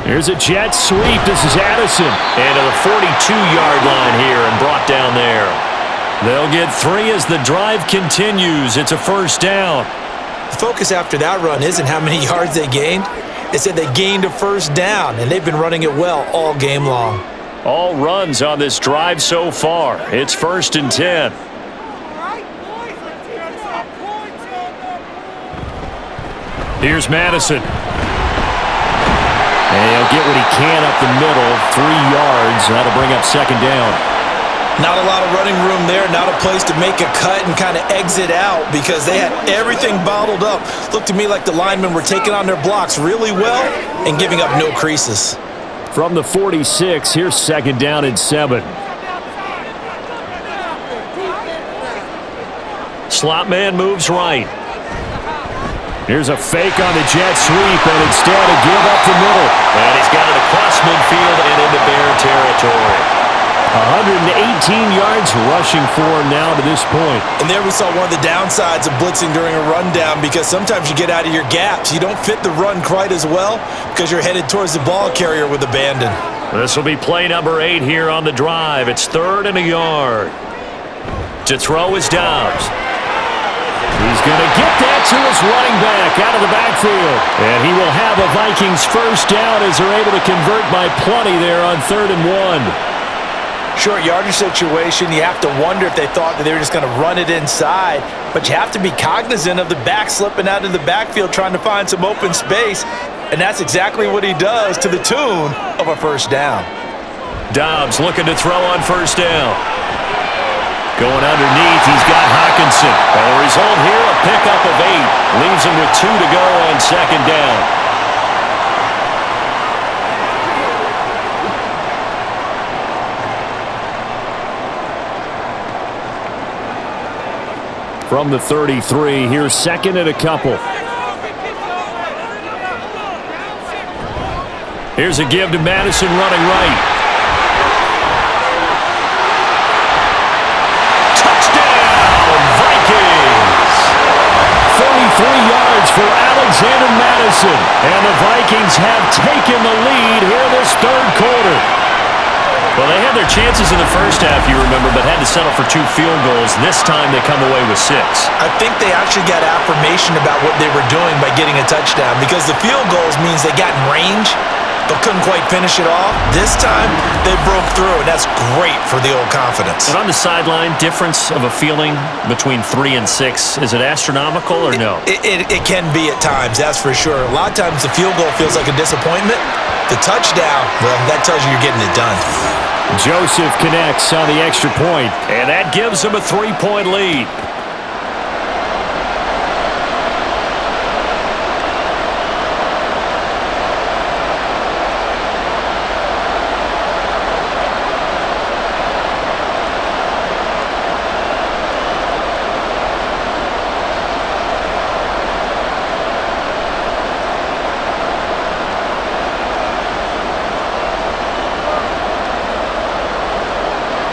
Here's a jet sweep. This is Addison. And to the 42-yard line here and brought down there. They'll get 3 as the drive continues. It's a 1st down. The focus after that run isn't how many yards they gained. It said they gained a 1st down, and they've been running it well all game long. All runs on this drive so far. It's 1st and 10. Here's Madison. And he'll get what he can up the middle, 3 yards. That'll bring up second down. Not a lot of running room there, not a place to make a cut and kind of exit out because they had everything bottled up. Looked to me like the linemen were taking on their blocks really well and giving up no creases. From the 46, here's second down and 7. Slot man moves right. Here's a fake on the jet sweep, and instead a give up the middle. And he's got it across midfield and into Bear territory. 118 yards rushing for him now to this point. And there we saw one of the downsides of blitzing during a rundown because sometimes you get out of your gaps. You don't fit the run quite as well because you're headed towards the ball carrier with abandon. This will be play number 8 here on the drive. It's 3rd and a yard. To throw is Dobbs. He's going to get that to his running back out of the backfield. And he will have a Vikings first down as they're able to convert by plenty there on 3rd and 1. Short yardage situation, you have to wonder if they thought that they were just going to run it inside, but you have to be cognizant of the back slipping out of the backfield trying to find some open space, and that's exactly what he does to the tune of a first down. Dobbs looking to throw on first down. Going underneath, he's got Hawkinson. And the result here, a pickup of 8. Leaves him with 2 to go on second down. From the 33, here's second and a couple. Here's a give to Madison running right. Touchdown, Vikings! 33 yards for Alexander Madison. And the Vikings have taken the lead here this third quarter. Well, they had their chances in the first half, you remember, but had to settle for 2 field goals. This time they come away with 6. I think they actually got affirmation about what they were doing by getting a touchdown because the field goals means they got in range but couldn't quite finish it off. This time, they broke through, and that's great for the old confidence. And on the sideline, difference of a feeling between 3 and 6, is it astronomical or no? It can be at times, that's for sure. A lot of times the field goal feels like a disappointment. The touchdown, well, that tells you you're getting it done. Joseph connects on the extra point. And that gives him a 3-point lead.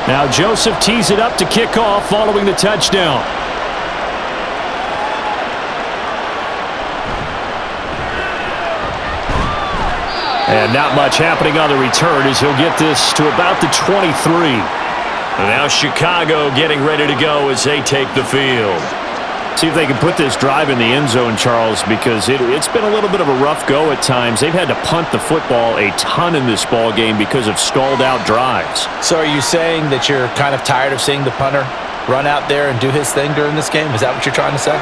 Now Joseph tees it up to kick off following the touchdown. And not much happening on the return as he'll get this to about the 23. And now Chicago getting ready to go as they take the field. See if they can put this drive in the end zone, Charles, because it's been a little bit of a rough go at times. They've had to punt the football a ton in this ball game because of stalled-out drives. So are you saying that you're kind of tired of seeing the punter run out there and do his thing during this game? Is that what you're trying to say?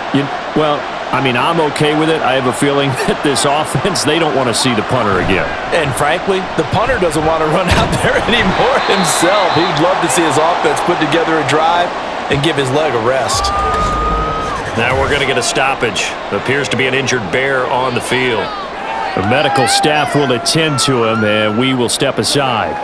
Well, I mean, I'm okay with it. I have a feeling that this offense, they don't want to see the punter again. And frankly, the punter doesn't want to run out there anymore himself. He'd love to see his offense put together a drive and give his leg a rest. Now we're going to get a stoppage. Appears to be an injured Bear on the field. The medical staff will attend to him, and we will step aside.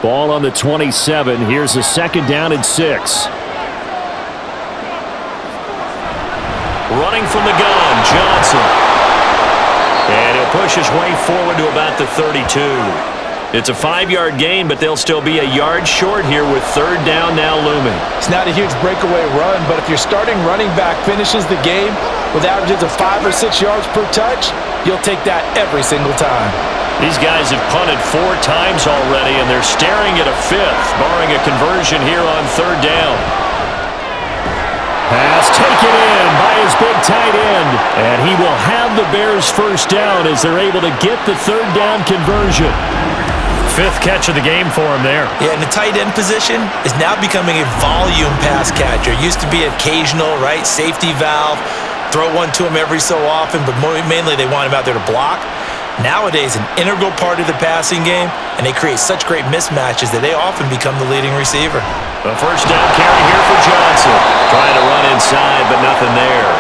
Ball on the 27. Here's a second down and 6. Running from the gun, Johnson. And he'll push his way forward to about the 32. It's a 5-yard gain, but they'll still be a yard short here with third down now looming. It's not a huge breakaway run, but if your starting running back finishes the game with averages of 5 or 6 yards per touch, you'll take that every single time. These guys have punted 4 times already, and they're staring at a 5th, barring a conversion here on third down. Pass taken his big tight end. And he will have the Bears first down as they're able to get the third down conversion. Fifth catch of the game for him there. Yeah, and the tight end position is now becoming a volume pass catcher. It used to be occasional, right? Safety valve, throw one to him every so often, but mainly they want him out there to block. Nowadays, an integral part of the passing game, and they create such great mismatches that they often become the leading receiver. A first down carry here for Johnson. Trying to run inside, but nothing there.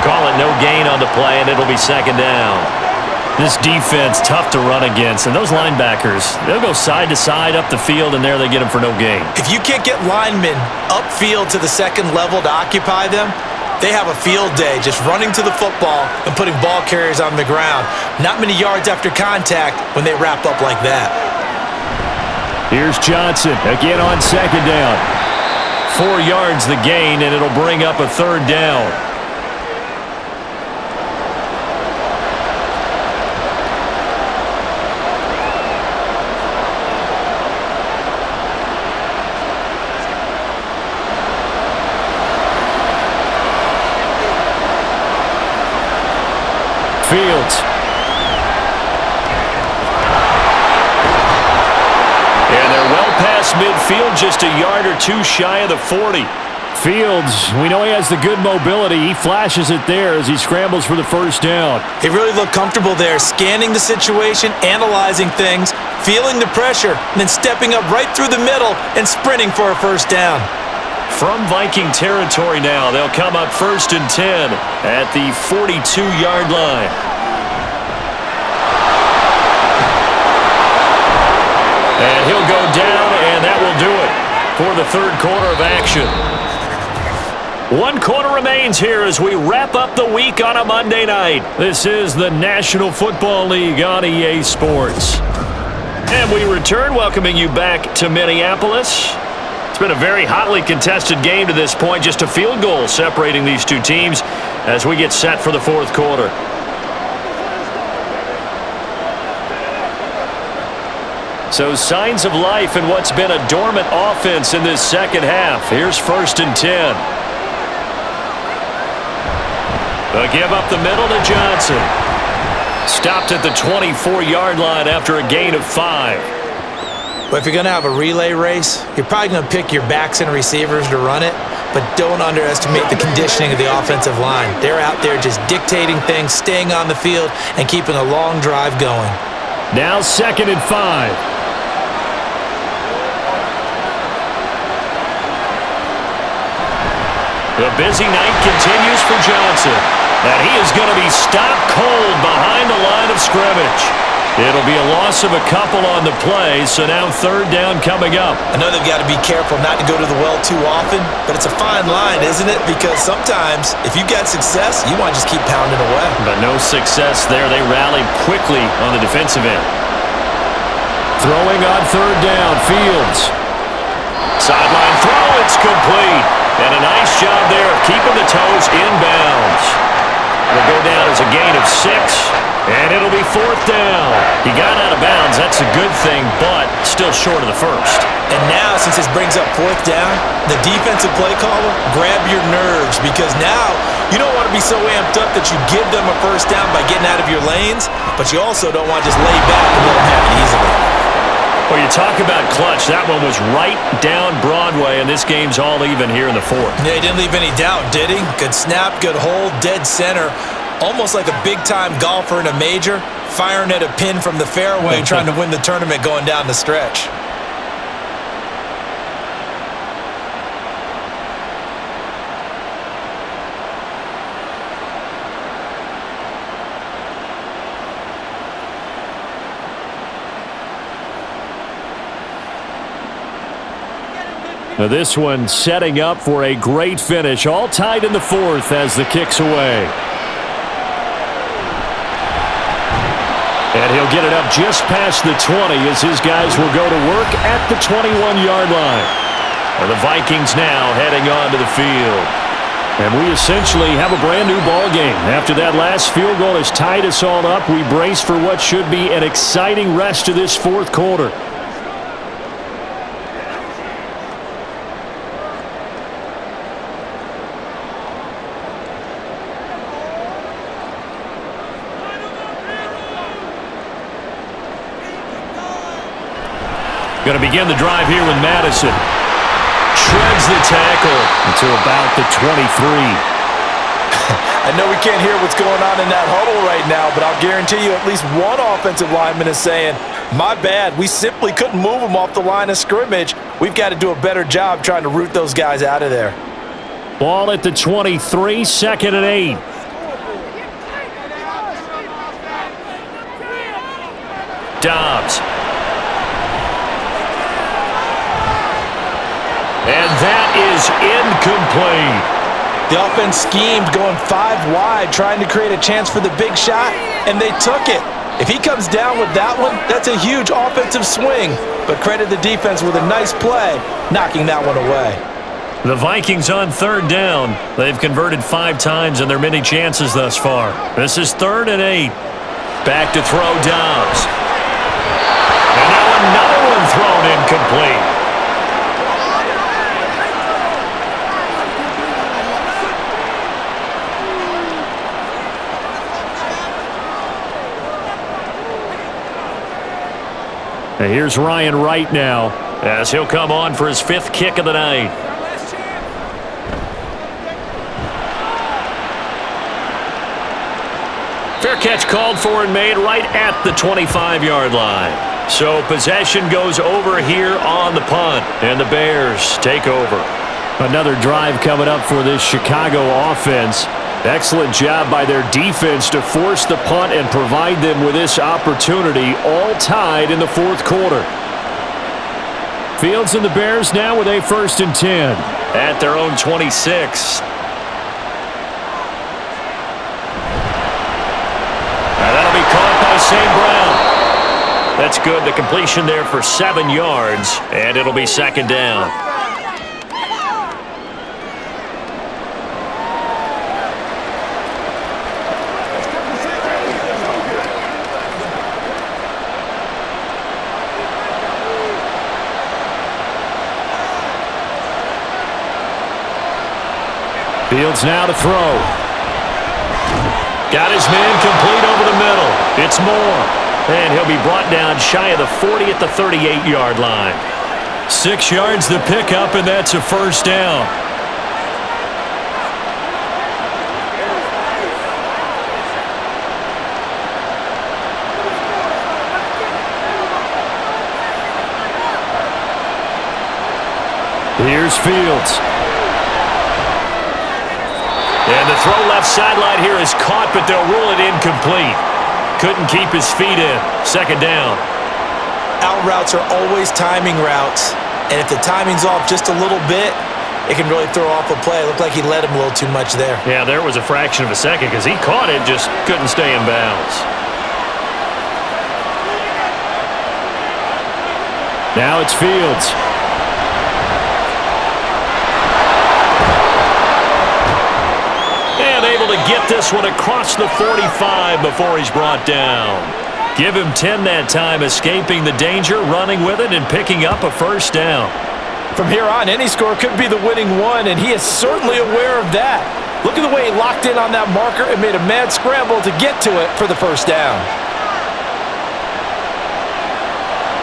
Call it no gain on the play, and it'll be second down. This defense, tough to run against, and those linebackers, they'll go side to side up the field, and there they get them for no gain. If you can't get linemen upfield to the second level to occupy them, they have a field day just running to the football and putting ball carriers on the ground. Not many yards after contact when they wrap up like that. Here's Johnson again on second down. 4 yards the gain, and it'll bring up a third down. Fields. And they're well past midfield, just a yard or two shy of the 40. Fields, we know he has the good mobility. He flashes it there as he scrambles for the first down. He really looked comfortable there, scanning the situation, analyzing things, feeling the pressure, and then stepping up right through the middle and sprinting for a first down. From Viking territory now, they'll come up 1st and 10 at the 42-yard line. And he'll go down, and that will do it for the third quarter of action. 1 quarter remains here as we wrap up the week on a Monday night. This is the National Football League on EA Sports. And we return, welcoming you back to Minneapolis. It's been a very hotly contested game to this point, just a field goal separating these two teams as we get set for the fourth quarter. So signs of life in what's been a dormant offense in this second half. Here's 1st and 10. A give up the middle to Johnson. Stopped at the 24-yard line after a gain of 5. But if you're going to have a relay race, you're probably going to pick your backs and receivers to run it, but don't underestimate the conditioning of the offensive line. They're out there just dictating things, staying on the field, and keeping a long drive going. Now 2nd and 5. The busy night continues for Johnson, and he is going to be stopped cold behind the line of scrimmage. It'll be a loss of a couple on the play, so now 3rd down coming up. I know they've got to be careful not to go to the well too often, but it's a fine line, isn't it? Because sometimes, if you got success, you want to just keep pounding away. But no success there. They rallied quickly on the defensive end. Throwing on 3rd down, Fields. Sideline throw, it's complete. And a nice job there of keeping the toes inbounds. It'll go down as a gain of 6, and it'll be 4th down. He got out of bounds. That's a good thing, but still short of the first. And now, since this brings up 4th down, the defensive play caller, grab your nerves, because now you don't want to be so amped up that you give them a first down by getting out of your lanes, but you also don't want to just lay back and let them have it easily. Well, you talk about clutch. That one was right down Broadway, and this game's all even here in the 4th. Yeah, he didn't leave any doubt, did he? Good snap, good hold, dead center. Almost like a big-time golfer in a major, firing at a pin from the fairway, trying to win the tournament going down the stretch. Now this one setting up for a great finish. All tied in the 4th as the kick's away. And he'll get it up just past the 20 as his guys will go to work at the 21-yard line. And the Vikings now heading on to the field. And we essentially have a brand new ball game. After that last field goal has tied us all up, we brace for what should be an exciting rest of this 4th quarter. Going to begin the drive here with Madison. Shreds the tackle until about the 23. I know we can't hear what's going on in that huddle right now, but I'll guarantee you at least one offensive lineman is saying, my bad, we simply couldn't move them off the line of scrimmage. We've got to do a better job trying to root those guys out of there. Ball at the 23, 2nd and 8. Dobbs. And that is incomplete. The offense schemed going 5 wide, trying to create a chance for the big shot, and they took it. If he comes down with that one, that's a huge offensive swing. But credit the defense with a nice play, knocking that one away. The Vikings on 3rd down. They've converted 5 times in their many chances thus far. This is 3rd and 8. Back to throw Dobbs. And now another one thrown incomplete. And here's Ryan Wright now as he'll come on for his 5th kick of the night. Fair catch called for and made right at the 25-yard line. So possession goes over here on the punt, and the Bears take over. Another drive coming up for this Chicago offense. Excellent job by their defense to force the punt and provide them with this opportunity, all tied in the 4th quarter. Fields and the Bears now with a 1st and 10 at their own 26. Now that'll be caught by St. Brown. That's good. The completion there for 7 yards, and it'll be 2nd down. Fields now to throw. Got his man complete over the middle. It's Moore. And he'll be brought down shy of the 40 at the 38-yard line. 6 yards the pickup, and that's a 1st down. Here's Fields. And the throw left sideline here is caught, but they'll rule it incomplete. Couldn't keep his feet in. 2nd down. Out routes are always timing routes, and if the timing's off just a little bit, it can really throw off a play. It looked like he led him a little too much there. Yeah, there was a fraction of a second because he caught it, just couldn't stay in bounds. Now it's Fields. And able to get this one across the 45 before he's brought down. Give him 10 that time, escaping the danger, running with it, and picking up a 1st down. From here on, any score could be the winning one, and he is certainly aware of that. Look at the way he locked in on that marker and made a mad scramble to get to it for the 1st down.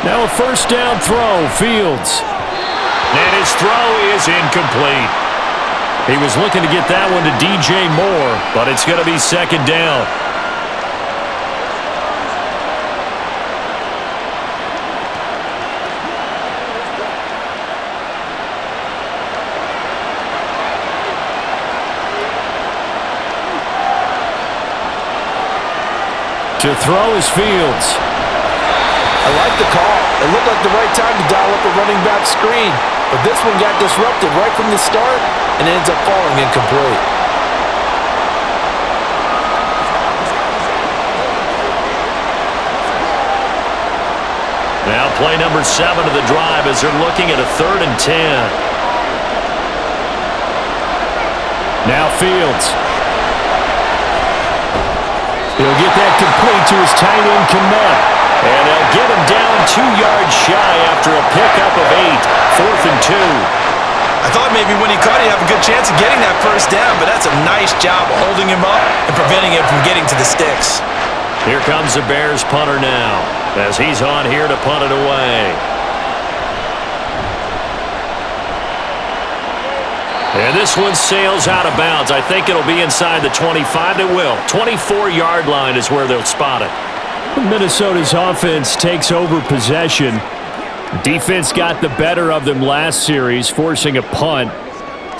Now a 1st down throw, Fields. And his throw is incomplete. He was looking to get that one to DJ Moore, but it's going to be 2nd down. To throw is Fields. I like the call. It looked like the right time to dial up a running back screen, but this one got disrupted right from the start and ends up falling incomplete. Now play number 7 of the drive as they're looking at a 3rd and 10. Now Fields. He'll get that complete to his tight end, Kmet. And they'll get him down 2 yards shy after a pickup of 8. 4th and 2. I thought maybe when he caught it, he'd have a good chance of getting that 1st down, but that's a nice job of holding him up and preventing him from getting to the sticks. Here comes the Bears punter now, as he's on here to punt it away. And this one sails out of bounds. I think it'll be inside the 25. It will. 24-yard line is where they'll spot it. Minnesota's offense takes over possession. Defense got the better of them last series, forcing a punt.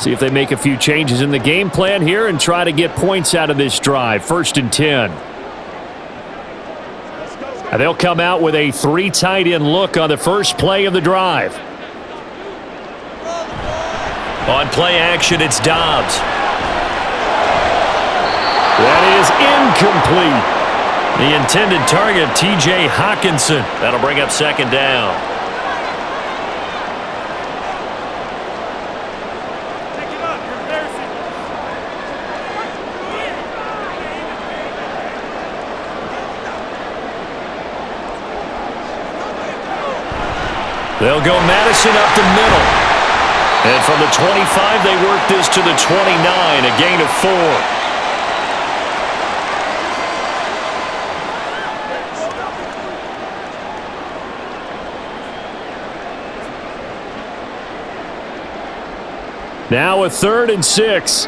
See if they make a few changes in the game plan here and try to get points out of this drive. 1st and 10. And they'll come out with a 3 tight end look on the first play of the drive. On play action, it's Dobbs. That is incomplete. The intended target, T.J. Hawkinson. That'll bring up 2nd down. They'll go Madison up the middle. And from the 25, they work this to the 29, a gain of 4. Now a 3rd and 6.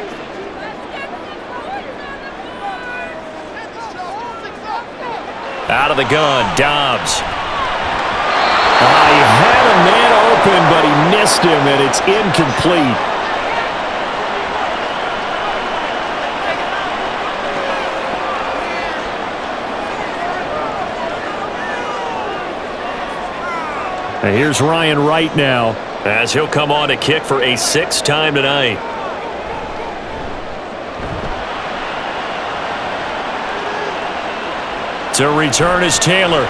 Out of the gun, Dobbs. He had a man open, but he missed him, and it's incomplete. And here's Ryan Wright now, as he'll come on to kick for a 6th time tonight. To return is Taylor.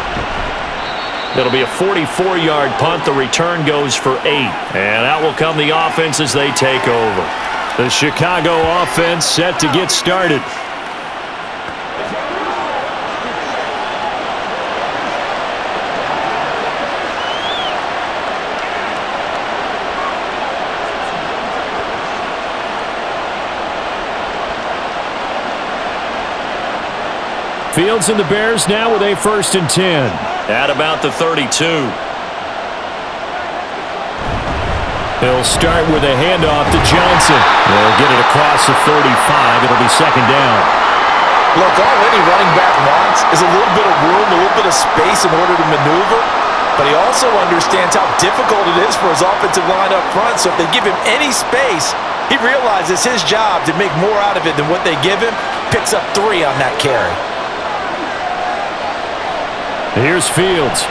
It'll be a 44-yard punt. The return goes for 8. And out will come the offense as they take over. The Chicago offense set to get started. Fields and the Bears now with a 1st and 10. At about the 32. He'll start with a handoff to Johnson. They'll get it across the 35. It'll be 2nd down. Look, all any running back wants is a little bit of room, a little bit of space in order to maneuver. But he also understands how difficult it is for his offensive line up front. So if they give him any space, he realizes his job to make more out of it than what they give him. Picks up 3 on that carry. Here's Fields.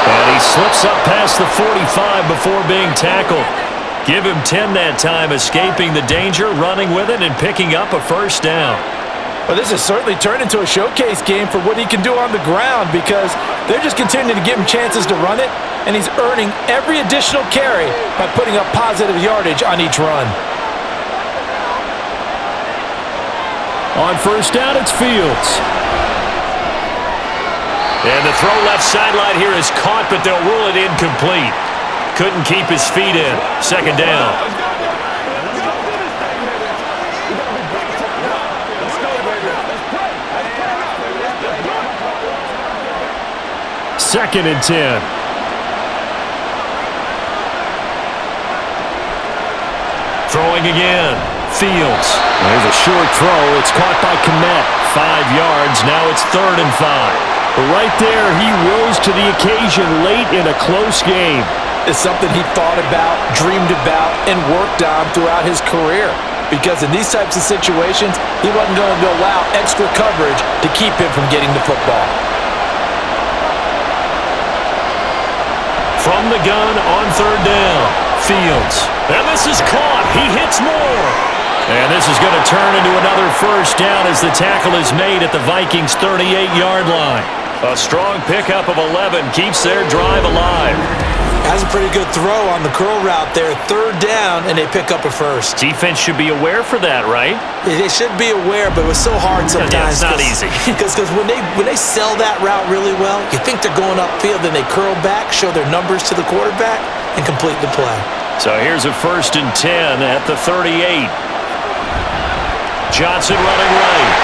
And he slips up past the 45 before being tackled. Give him 10 that time, escaping the danger, running with it, and picking up a 1st down. Well, this has certainly turned into a showcase game for what he can do on the ground because they're just continuing to give him chances to run it, and he's earning every additional carry by putting up positive yardage on each run. On 1st down, it's Fields. And the throw left sideline here is caught, but they'll rule it incomplete. Couldn't keep his feet in. 2nd down. Second and 10. Throwing again. Fields. There's a short throw. It's caught by Kmet. 5 yards. Now it's 3rd and 5. But right there, he rose to the occasion late in a close game. It's something he thought about, dreamed about, and worked on throughout his career. Because in these types of situations, he wasn't going to allow extra coverage to keep him from getting the football. From the gun on 3rd down. Fields. And this is caught. He hits more. And this is going to turn into another 1st down as the tackle is made at the Vikings' 38-yard line. A strong pickup of 11 keeps their drive alive. That's a pretty good throw on the curl route there. 3rd down, and they pick up a 1st. Defense should be aware for that, right? They should be aware, but it was so hard sometimes. Yeah, it's not easy. Because when they sell that route really well, you think they're going upfield, then they curl back, show their numbers to the quarterback, and complete the play. So here's a 1st and 10 at the 38. Johnson running right.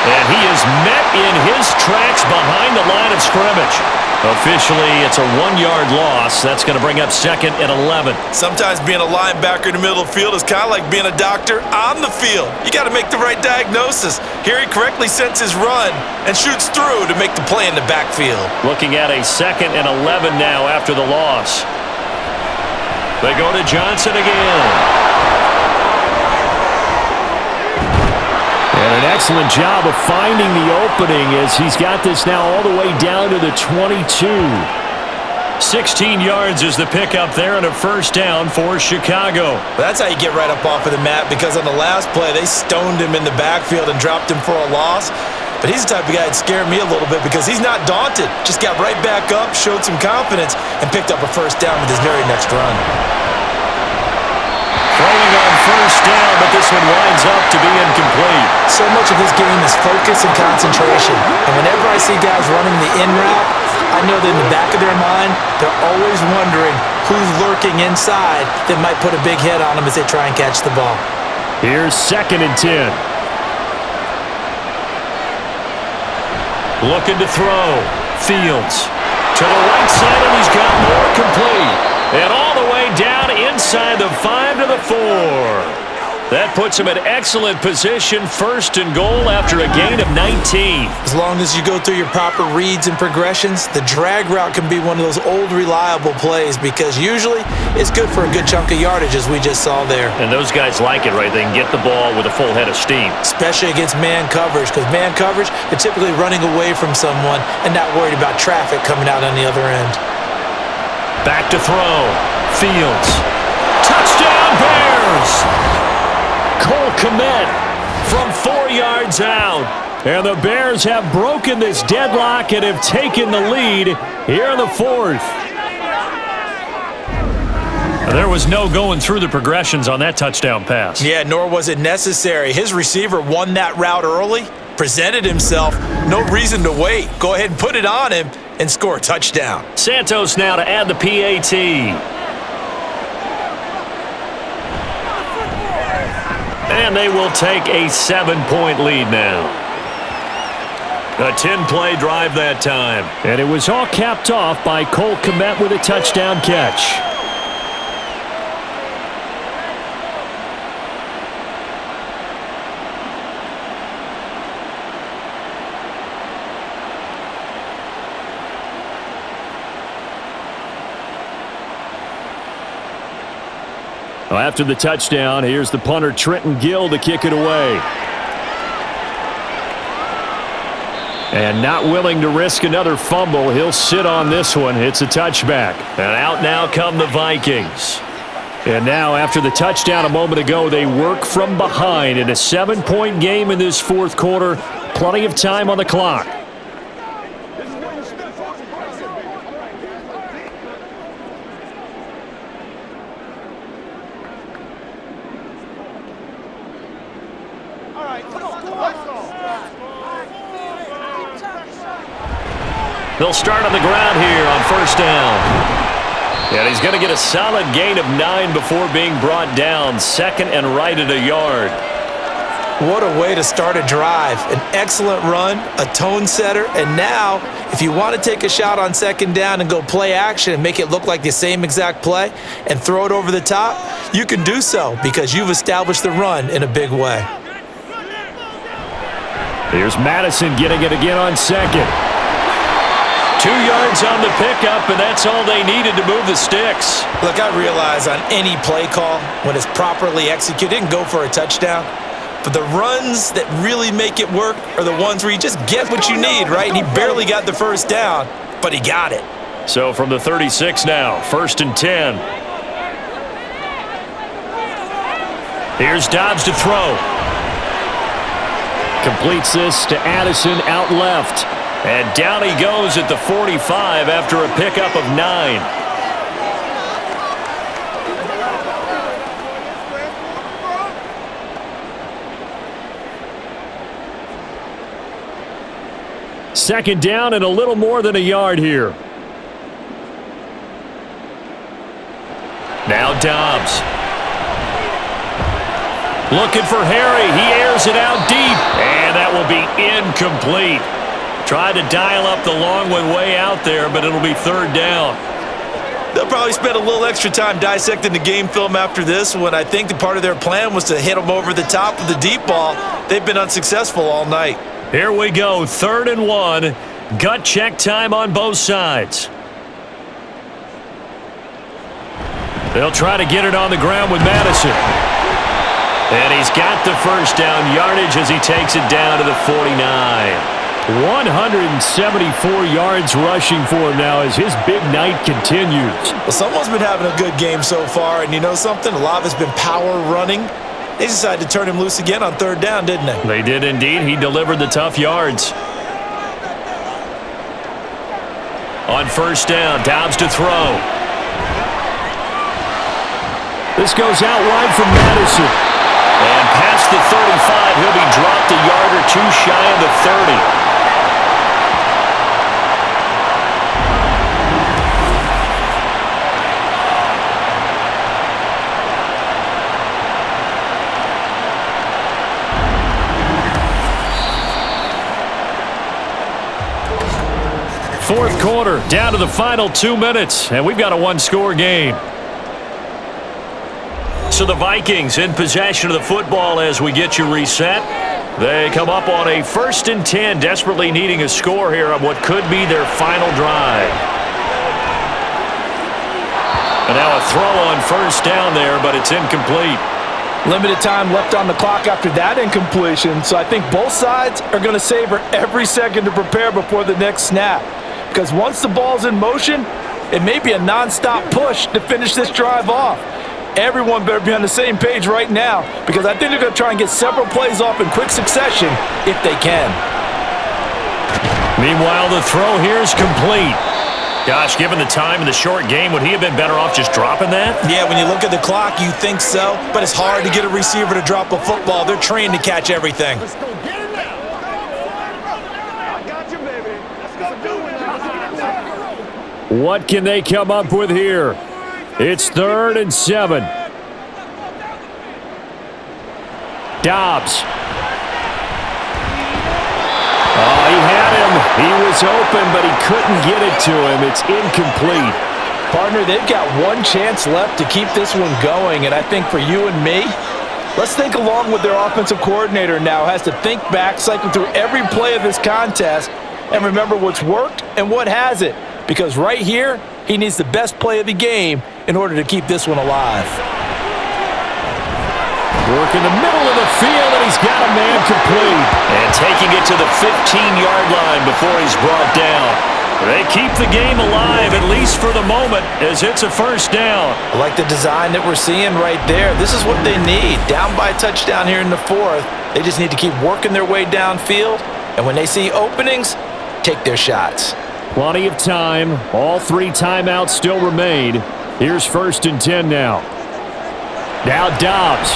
And he is met in his tracks behind the line of scrimmage. Officially, it's a 1-yard loss. That's going to bring up 2nd and 11. Sometimes being a linebacker in the middle of the field is kind of like being a doctor on the field. You got to make the right diagnosis. Here he correctly sets his run and shoots through to make the play in the backfield. Looking at a 2nd and 11 now after the loss. They go to Johnson again. And an excellent job of finding the opening as he's got this now all the way down to the 22. 16 yards is the pickup there and a first down for Chicago. That's how you get right up off of the mat, because on the last play, they stoned him in the backfield and dropped him for a loss. But he's the type of guy that scared me a little bit because he's not daunted. Just got right back up, showed some confidence, and picked up a first down with his very next run. Throwing on first down, but this one winds up to be incomplete. So much of this game is focus and concentration. And whenever I see guys running the in route, I know that in the back of their mind, they're always wondering who's lurking inside that might put a big hit on them as they try and catch the ball. Here's 2nd and 10. Looking to throw. Fields to the right side, and he's got more complete. And all the way down inside the 5 to the 4. That puts him in excellent position, 1st and goal after a gain of 19. As long as you go through your proper reads and progressions, the drag route can be one of those old reliable plays because usually it's good for a good chunk of yardage, as we just saw there. And those guys like it, right? They can get the ball with a full head of steam. Especially against man coverage, because man coverage, they're typically running away from someone and not worried about traffic coming out on the other end. Back to throw. Fields. Touchdown, Bears! Cole Kmet from 4 yards out. And the Bears have broken this deadlock and have taken the lead here in the 4th. There was no going through the progressions on that touchdown pass. Yeah, nor was it necessary. His receiver won that route early, presented himself, no reason to wait. Go ahead and put it on him and score a touchdown. Santos now to add the PAT. And they will take a 7-point lead now. A 10-play drive that time. And it was all capped off by Cole Kmet with a touchdown catch. After the touchdown, here's the punter Trenton Gill to kick it away. And not willing to risk another fumble, he'll sit on this one. It's a touchback. And out now come the Vikings. And now, after the touchdown a moment ago, they work from behind in a 7-point game in this 4th quarter. Plenty of time on the clock. They'll start on the ground here on first down. And he's going to get a solid gain of 9 before being brought down. 2nd and right at a yard. What a way to start a drive. An excellent run, a tone setter, and now if you want to take a shot on 2nd down and go play action and make it look like the same exact play and throw it over the top, you can do so because you've established the run in a big way. Here's Madison getting it again on 2nd. 2 yards on the pickup, and that's all they needed to move the sticks. Look, I realize on any play call, when it's properly executed, it can go for a touchdown. But the runs that really make it work are the ones where you just get what you need, right? And he barely got the first down, but he got it. So from the 36 now, 1st and 10. Here's Dobbs to throw. Completes this to Addison out left. And down he goes at the 45 after a pickup of 9. Second down and a little more than a yard here. Now Dobbs. Looking for Harry. He airs it out deep. And that will be incomplete. Tried to dial up the long one way out there, but it'll be third down. They'll probably spend a little extra time dissecting the game film after this when I think the part of their plan was to hit them over the top of the deep ball. They've been unsuccessful all night. Here we go, 3rd and 1. Gut check time on both sides. They'll try to get it on the ground with Madison. And he's got the first down yardage as he takes it down to the 49. 174 yards rushing for him now as his big night continues. Well, someone's been having a good game so far, and you know something? A lot of it's been power running. They decided to turn him loose again on 3rd down, didn't they? They did indeed. He delivered the tough yards. On 1st down, Dobbs to throw. This goes out wide from Madison. And past the 35, he'll be dropped a yard or two shy of the 30. Fourth quarter, down to the final 2 minutes, and we've got a one-score game. So the Vikings in possession of the football as we get you reset. They come up on a 1st and 10, desperately needing a score here on what could be their final drive. And now a throw on 1st down there, but it's incomplete. Limited time left on the clock after that incompletion, so I think both sides are going to savor every second to prepare before the next snap. Because once the ball's in motion, it may be a non-stop push to finish this drive off. Everyone better be on the same page right now because I think they're going to try and get several plays off in quick succession if they can. Meanwhile, the throw here is complete. Gosh, given the time and the short game, would he have been better off just dropping that? Yeah, when you look at the clock, you think so, but it's hard to get a receiver to drop a football. They're trained to catch everything. Let's go get it now. I got you, baby. Let's go do it now. What can they come up with here? It's 3rd and 7. Dobbs. Oh, he had him. He was open, but he couldn't get it to him. It's incomplete. Partner, they've got one chance left to keep this one going, and I think for you and me, let's think along with their offensive coordinator now. Has to think back, cycle through every play of this contest, and remember what's worked and what hasn't. Because right here, he needs the best play of the game in order to keep this one alive. Work in the middle of the field, and he's got a man complete. And taking it to the 15-yard line before he's brought down. They keep the game alive, at least for the moment, as it's a 1st down. I like the design that we're seeing right there. This is what they need. Down by a touchdown here in the 4th. They just need to keep working their way downfield. And when they see openings, take their shots. Plenty of time. All 3 timeouts still remain. Here's 1st and 10 now. Now Dobbs.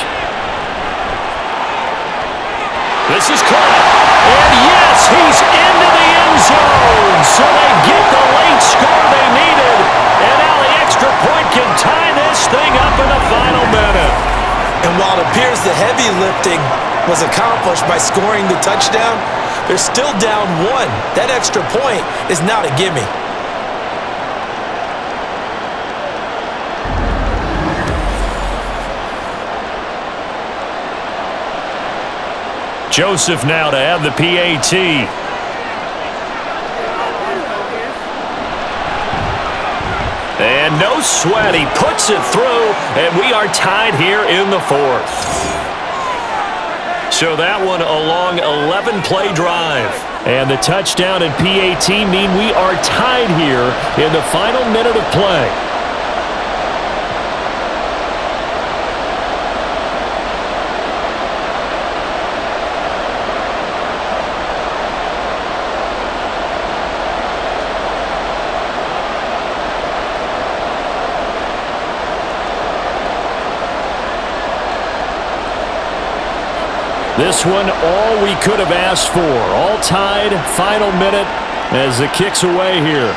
This is caught. And yes, he's into the end zone. So they get the late score they needed. And now the extra point can tie this thing up in the final minute. And while it appears the heavy lifting was accomplished by scoring the touchdown, they're still down 1. That extra point is not a gimme. Joseph now to have the PAT. And no sweat. He puts it through, and we are tied here in the 4th. So that one a long 11-play drive. And the touchdown and PAT mean we are tied here in the final minute of play. This one, all we could have asked for. All tied, final minute as the kick's away here.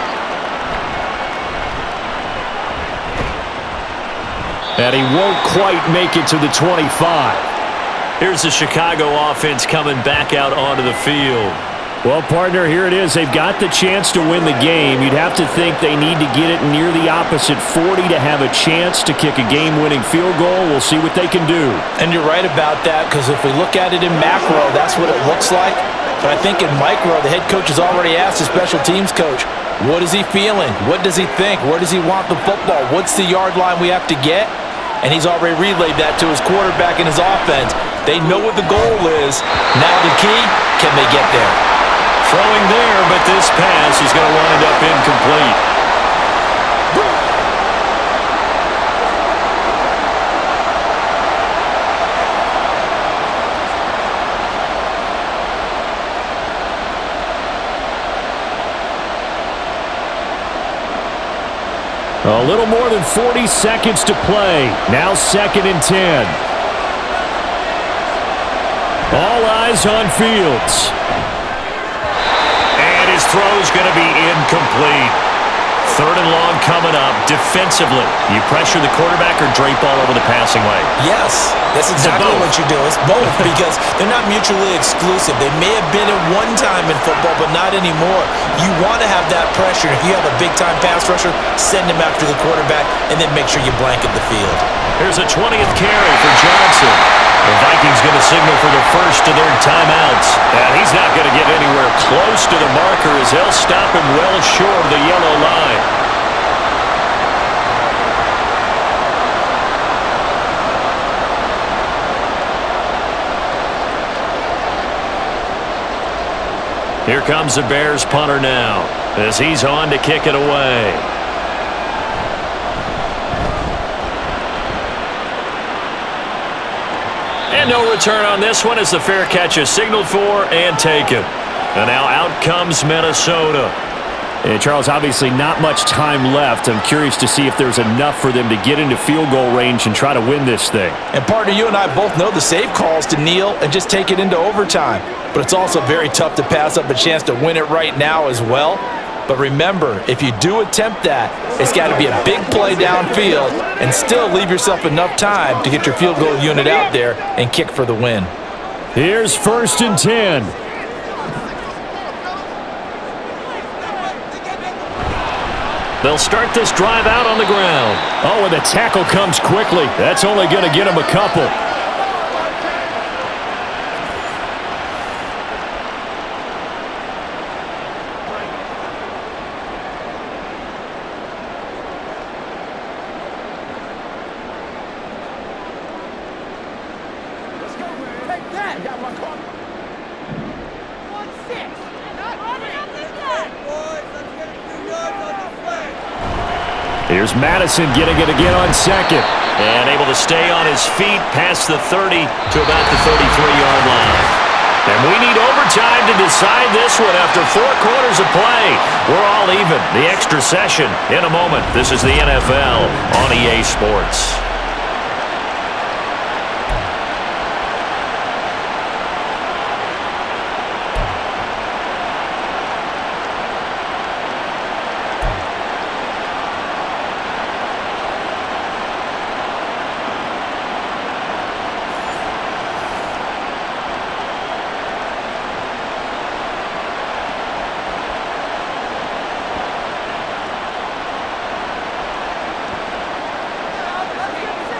And he won't quite make it to the 25. Here's the Chicago offense coming back out onto the field. Well, partner, here it is. They've got the chance to win the game. You'd have to think they need to get it near the opposite 40 to have a chance to kick a game-winning field goal. We'll see what they can do. And you're right about that, because if we look at it in macro, that's what it looks like. But I think in micro, the head coach has already asked the special teams coach, what is he feeling? What does he think? Where does he want the football? What's the yard line we have to get? And he's already relayed that to his quarterback and his offense. They know what the goal is. Now the key, can they get there? Throwing there, but this pass is going to wind up incomplete. A little more than 40 seconds to play. Now 2nd and 10. All eyes on Fields. And his throw's going to be incomplete. 3rd and long coming up. Defensively, you pressure the quarterback or drape all over the passing lane? Yes, that's exactly what you do. It's both, because they're not mutually exclusive. They may have been at one time in football, but not anymore. You want to have that pressure. If you have a big-time pass rusher, send him after the quarterback, and then make sure you blanket the field. Here's a 20th carry for Johnson. The Vikings going to signal for the first of their timeouts. And he's not going to get anywhere close to the marker as they'll stop him well short of the yellow line. Here comes the Bears punter now as he's on to kick it away. And no return on this one as the fair catch is signaled for and taken. And now out comes Minnesota. And Charles, obviously not much time left. I'm curious to see if there's enough for them to get into field goal range and try to win this thing. And partner, you and I both know the safe calls to kneel and just take it into overtime. But it's also very tough to pass up a chance to win it right now as well. But remember, if you do attempt that, it's got to be a big play downfield and still leave yourself enough time to get your field goal unit out there and kick for the win. Here's 1st and 10. They'll start this drive out on the ground. Oh, and the tackle comes quickly. That's only going to get him a couple. Here's Madison getting it again on 2nd. And able to stay on his feet past the 30 to about the 33-yard line. And we need overtime to decide this one after 4 quarters of play. We're all even. The extra session in a moment. This is the NFL on EA Sports.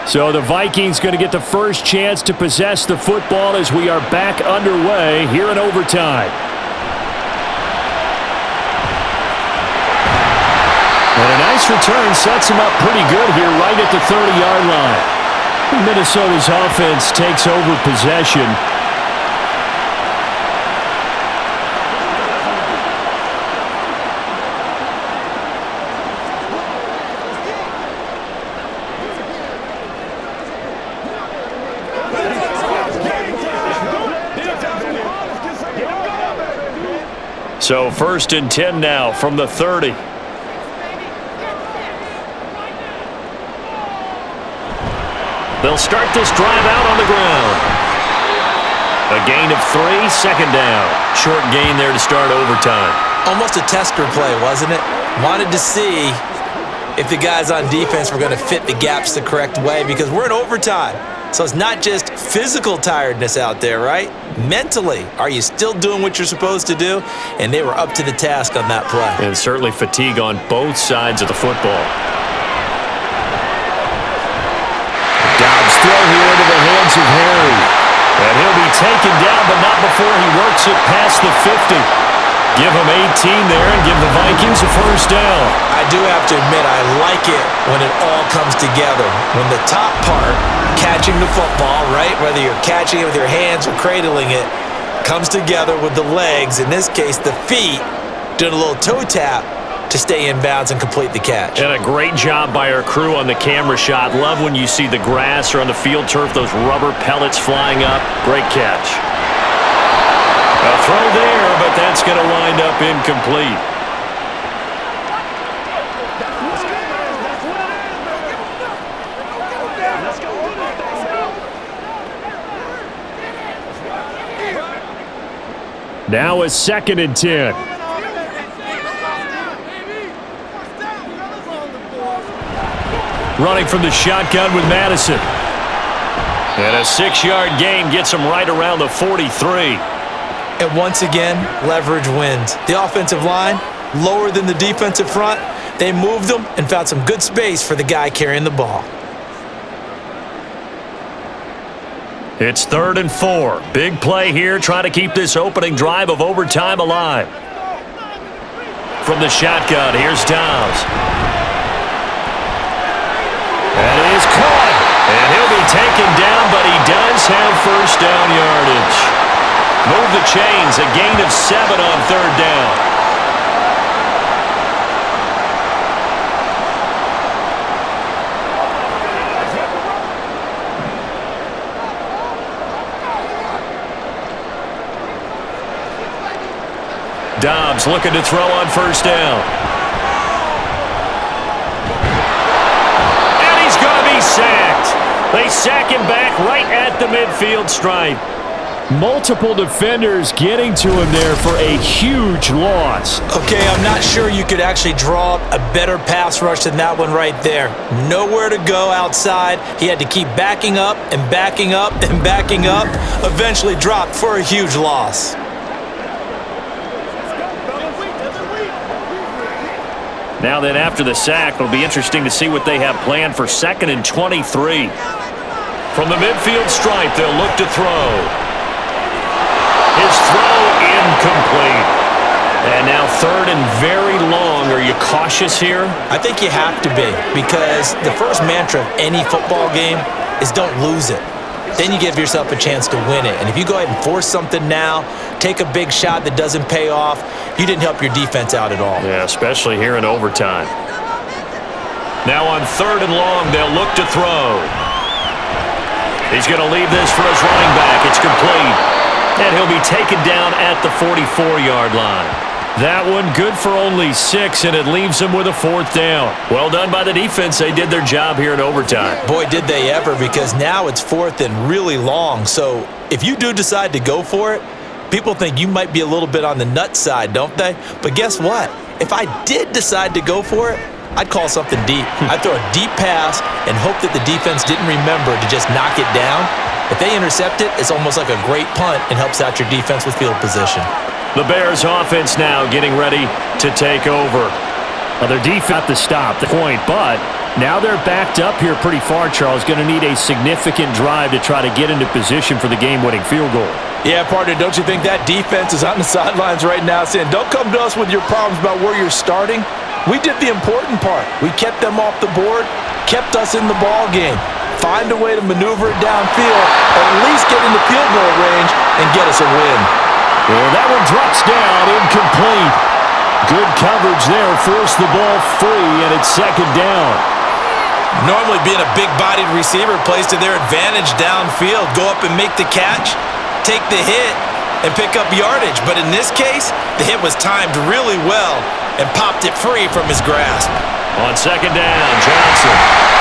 So the Vikings going to get the first chance to possess the football as we are back underway here in overtime. And a nice return sets him up pretty good here right at the 30-yard line. Minnesota's offense takes over possession. So 1st and 10 now from the 30. They'll start this drive out on the ground. A gain of 3, 2nd down. Short gain there to start overtime. Almost a tester play, wasn't it? Wanted to see if the guys on defense were going to fit the gaps the correct way, because we're in overtime. So it's not just physical tiredness out there, right? Mentally, are you still doing what you're supposed to do? And they were up to the task on that play. And certainly fatigue on both sides of the football. Dobbs throw here into the hands of Harry. And he'll be taken down, but not before he works it past the 50. Give him 18 there and give the Vikings a first down. I do have to admit, I like it when it all comes together. When the top part, catching the football, right, whether you're catching it with your hands or cradling it, comes together with the legs, in this case the feet, doing a little toe tap to stay in bounds and complete the catch. And a great job by our crew on the camera shot. Love when you see the grass or on the field turf, those rubber pellets flying up. Great catch. A throw there, but that's going to wind up incomplete. Now a 2nd and 10. Running from the shotgun with Madison. And a 6-yard gain gets him right around the 43. And once again, leverage wins. The offensive line, lower than the defensive front. They moved them and found some good space for the guy carrying the ball. It's 3rd and 4. Big play here, trying to keep this opening drive of overtime alive. From the shotgun, here's Dobbs. And it is caught. And he'll be taken down, but he does have first down yardage. Move the chains, a gain of 7 on 3rd down. Dobbs looking to throw on first down. And he's going to be sacked. They sack him back right at the midfield stripe. Multiple defenders getting to him there for a huge loss. Okay, I'm not sure you could actually draw up a better pass rush than that one right there. Nowhere to go outside. He had to keep backing up and backing up and backing up. Eventually dropped for a huge loss. Now then, after the sack, it'll be interesting to see what they have planned for 2nd and 23. From the midfield stripe, they'll look to throw. His throw incomplete. And now 3rd and very long. Are you cautious here? I think you have to be, because the first mantra of any football game is don't lose it. Then you give yourself a chance to win it. And if you go ahead and force something now, take a big shot that doesn't pay off, you didn't help your defense out at all. Yeah, especially here in overtime. Now on 3rd and long, they'll look to throw. He's going to leave this for his running back. It's complete. And he'll be taken down at the 44-yard line. That one good for only 6, and it leaves him with a 4th down. Well done by the defense. They did their job here in overtime. Boy, did they ever, because now it's 4th and really long. So if you do decide to go for it, people think you might be a little bit on the nut side, don't they? But guess what? If I did decide to go for it, I'd call something deep. I'd throw a deep pass and hope that the defense didn't remember to just knock it down. If they intercept it, it's almost like a great punt and helps out your defense with field position. The Bears offense now getting ready to take over. Well, their defense got to stop the point, but now they're backed up here pretty far, Charles. Going to need a significant drive to try to get into position for the game-winning field goal. Yeah, partner, don't you think that defense is on the sidelines right now saying, don't come to us with your problems about where you're starting? We did the important part. We kept them off the board, kept us in the ball game. Find a way to maneuver it downfield, or at least get in the field goal range and get us a win. Well, that one drops down, incomplete. Good coverage there, forced the ball free, and it's 2nd down. Normally being a big-bodied receiver plays to their advantage downfield. Go up and make the catch, take the hit, and pick up yardage. But in this case, the hit was timed really well and popped it free from his grasp. On 2nd down, Johnson.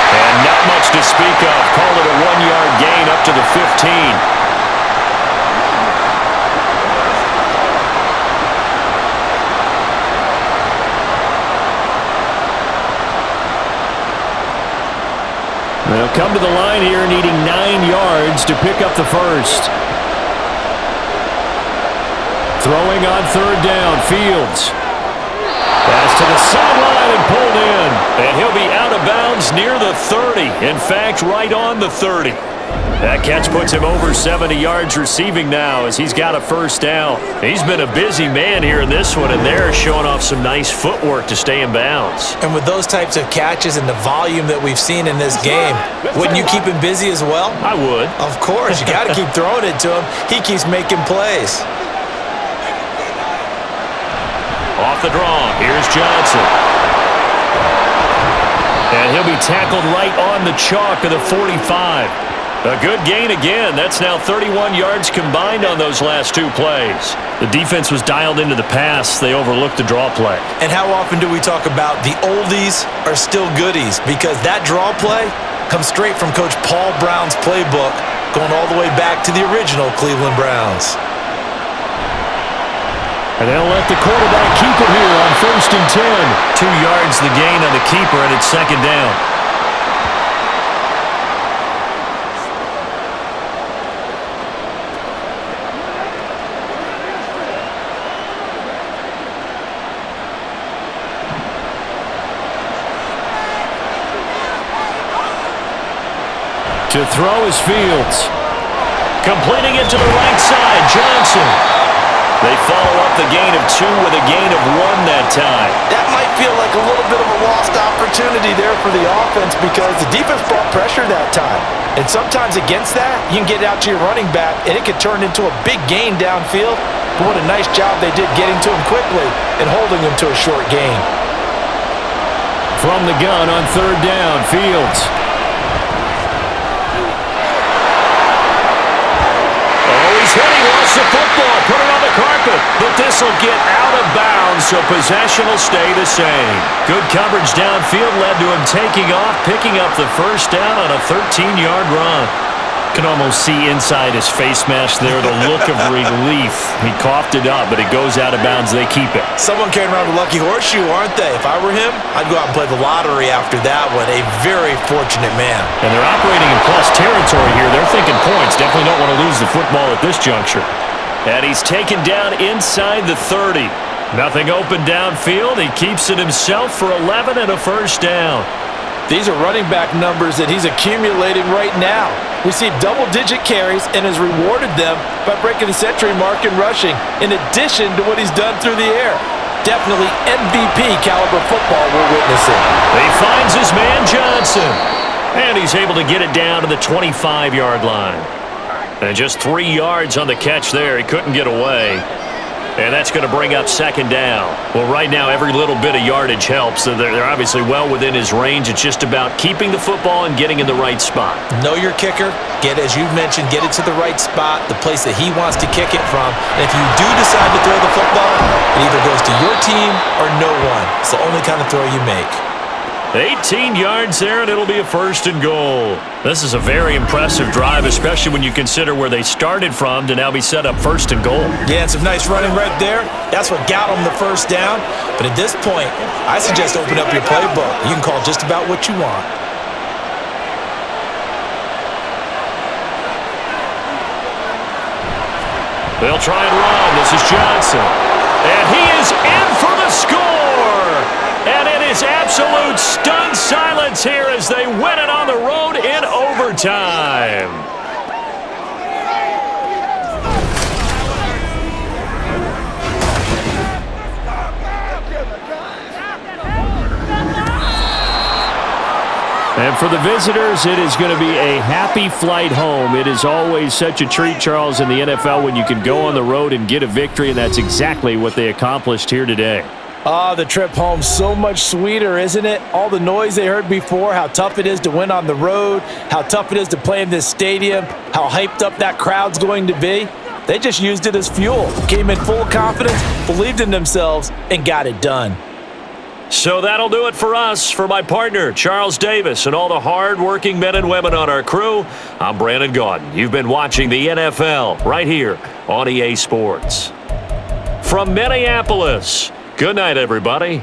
And not much to speak of. Call it a 1-yard gain up to the 15. They'll come to the line here needing 9 yards to pick up the first. Throwing on third down, Fields. Pass to the sideline and pulled in. And he'll be out of bounds near the 30. In fact, right on the 30. That catch puts him over 70 yards receiving now as he's got a first down. He's been a busy man here in this one, and they're showing off some nice footwork to stay in bounds. And with those types of catches and the volume that we've seen in this game, wouldn't you keep him busy as well? I would. Of course. You got to keep throwing it to him. He keeps making plays. Off the draw, here's Johnson. And he'll be tackled right on the chalk of the 45. A good gain again. That's now 31 yards combined on those last two plays. The defense was dialed into the pass. They overlooked the draw play. And how often do we talk about the oldies are still goodies? Because that draw play comes straight from Coach Paul Brown's playbook, going all the way back to the original Cleveland Browns. And they'll let the quarterback keep it here on 1st and 10. 2 yards the gain on the keeper, and it's second down. To throw is Fields. Completing it to the right side, Johnson. They follow up the gain of 2 with a gain of 1 that time. That might feel like a little bit of a lost opportunity there for the offense because the defense brought pressure that time. And sometimes against that, you can get out to your running back, and it could turn into a big gain downfield. But what a nice job they did getting to him quickly and holding him to a short gain. From the gun on third down, Fields. He lost the football, put it on the carpet, but this will get out of bounds, so possession will stay the same. Good coverage downfield led to him taking off, picking up the first down on a 13-yard run. Can almost see inside his face mask there the look of relief. He coughed it up, but it goes out of bounds. They keep it. Someone carrying around a lucky horseshoe, aren't they? If I were him, I'd go out and play the lottery after that one. A very fortunate man. And they're operating in plus territory here. They're thinking points. Definitely don't want to lose the football at this juncture. And he's taken down inside the 30. Nothing open downfield. He keeps it himself for 11 and a first down. These are running back numbers that he's accumulating right now. Received double-digit carries and has rewarded them by breaking the century mark in rushing, in addition to what he's done through the air. Definitely MVP caliber football we're witnessing. He finds his man Johnson, and he's able to get it down to the 25-yard line. And just 3 yards on the catch there. He couldn't get away. And that's going to bring up second down. Well, right now, every little bit of yardage helps. So they're obviously well within his range. It's just about keeping the football and getting in the right spot. Know your kicker. As you've mentioned, get it to the right spot, the place that he wants to kick it from. And if you do decide to throw the football, it either goes to your team or no one. It's the only kind of throw you make. 18 yards there, and it'll be a first and goal. This is a very impressive drive, especially when you consider where they started from to now be set up first and goal. Yeah, and some nice running right there. That's what got them the first down. But at this point, I suggest open up your playbook. You can call just about what you want. They'll try and run. This is Johnson. And he is in for the score. And it is absolute stunned silence here as they win it on the road in overtime. And for the visitors, it is going to be a happy flight home. It is always such a treat, Charles, in the NFL when you can go on the road and get a victory, and that's exactly what they accomplished here today. The trip home so much sweeter, isn't it? All the noise they heard before, how tough it is to win on the road, how tough it is to play in this stadium, how hyped up that crowd's going to be. They just used it as fuel, came in full confidence, believed in themselves, and got it done. So that'll do it for us. For my partner, Charles Davis, and all the hard-working men and women on our crew, I'm Brandon Gaudin. You've been watching the NFL right here on EA Sports. From Minneapolis, good night, everybody.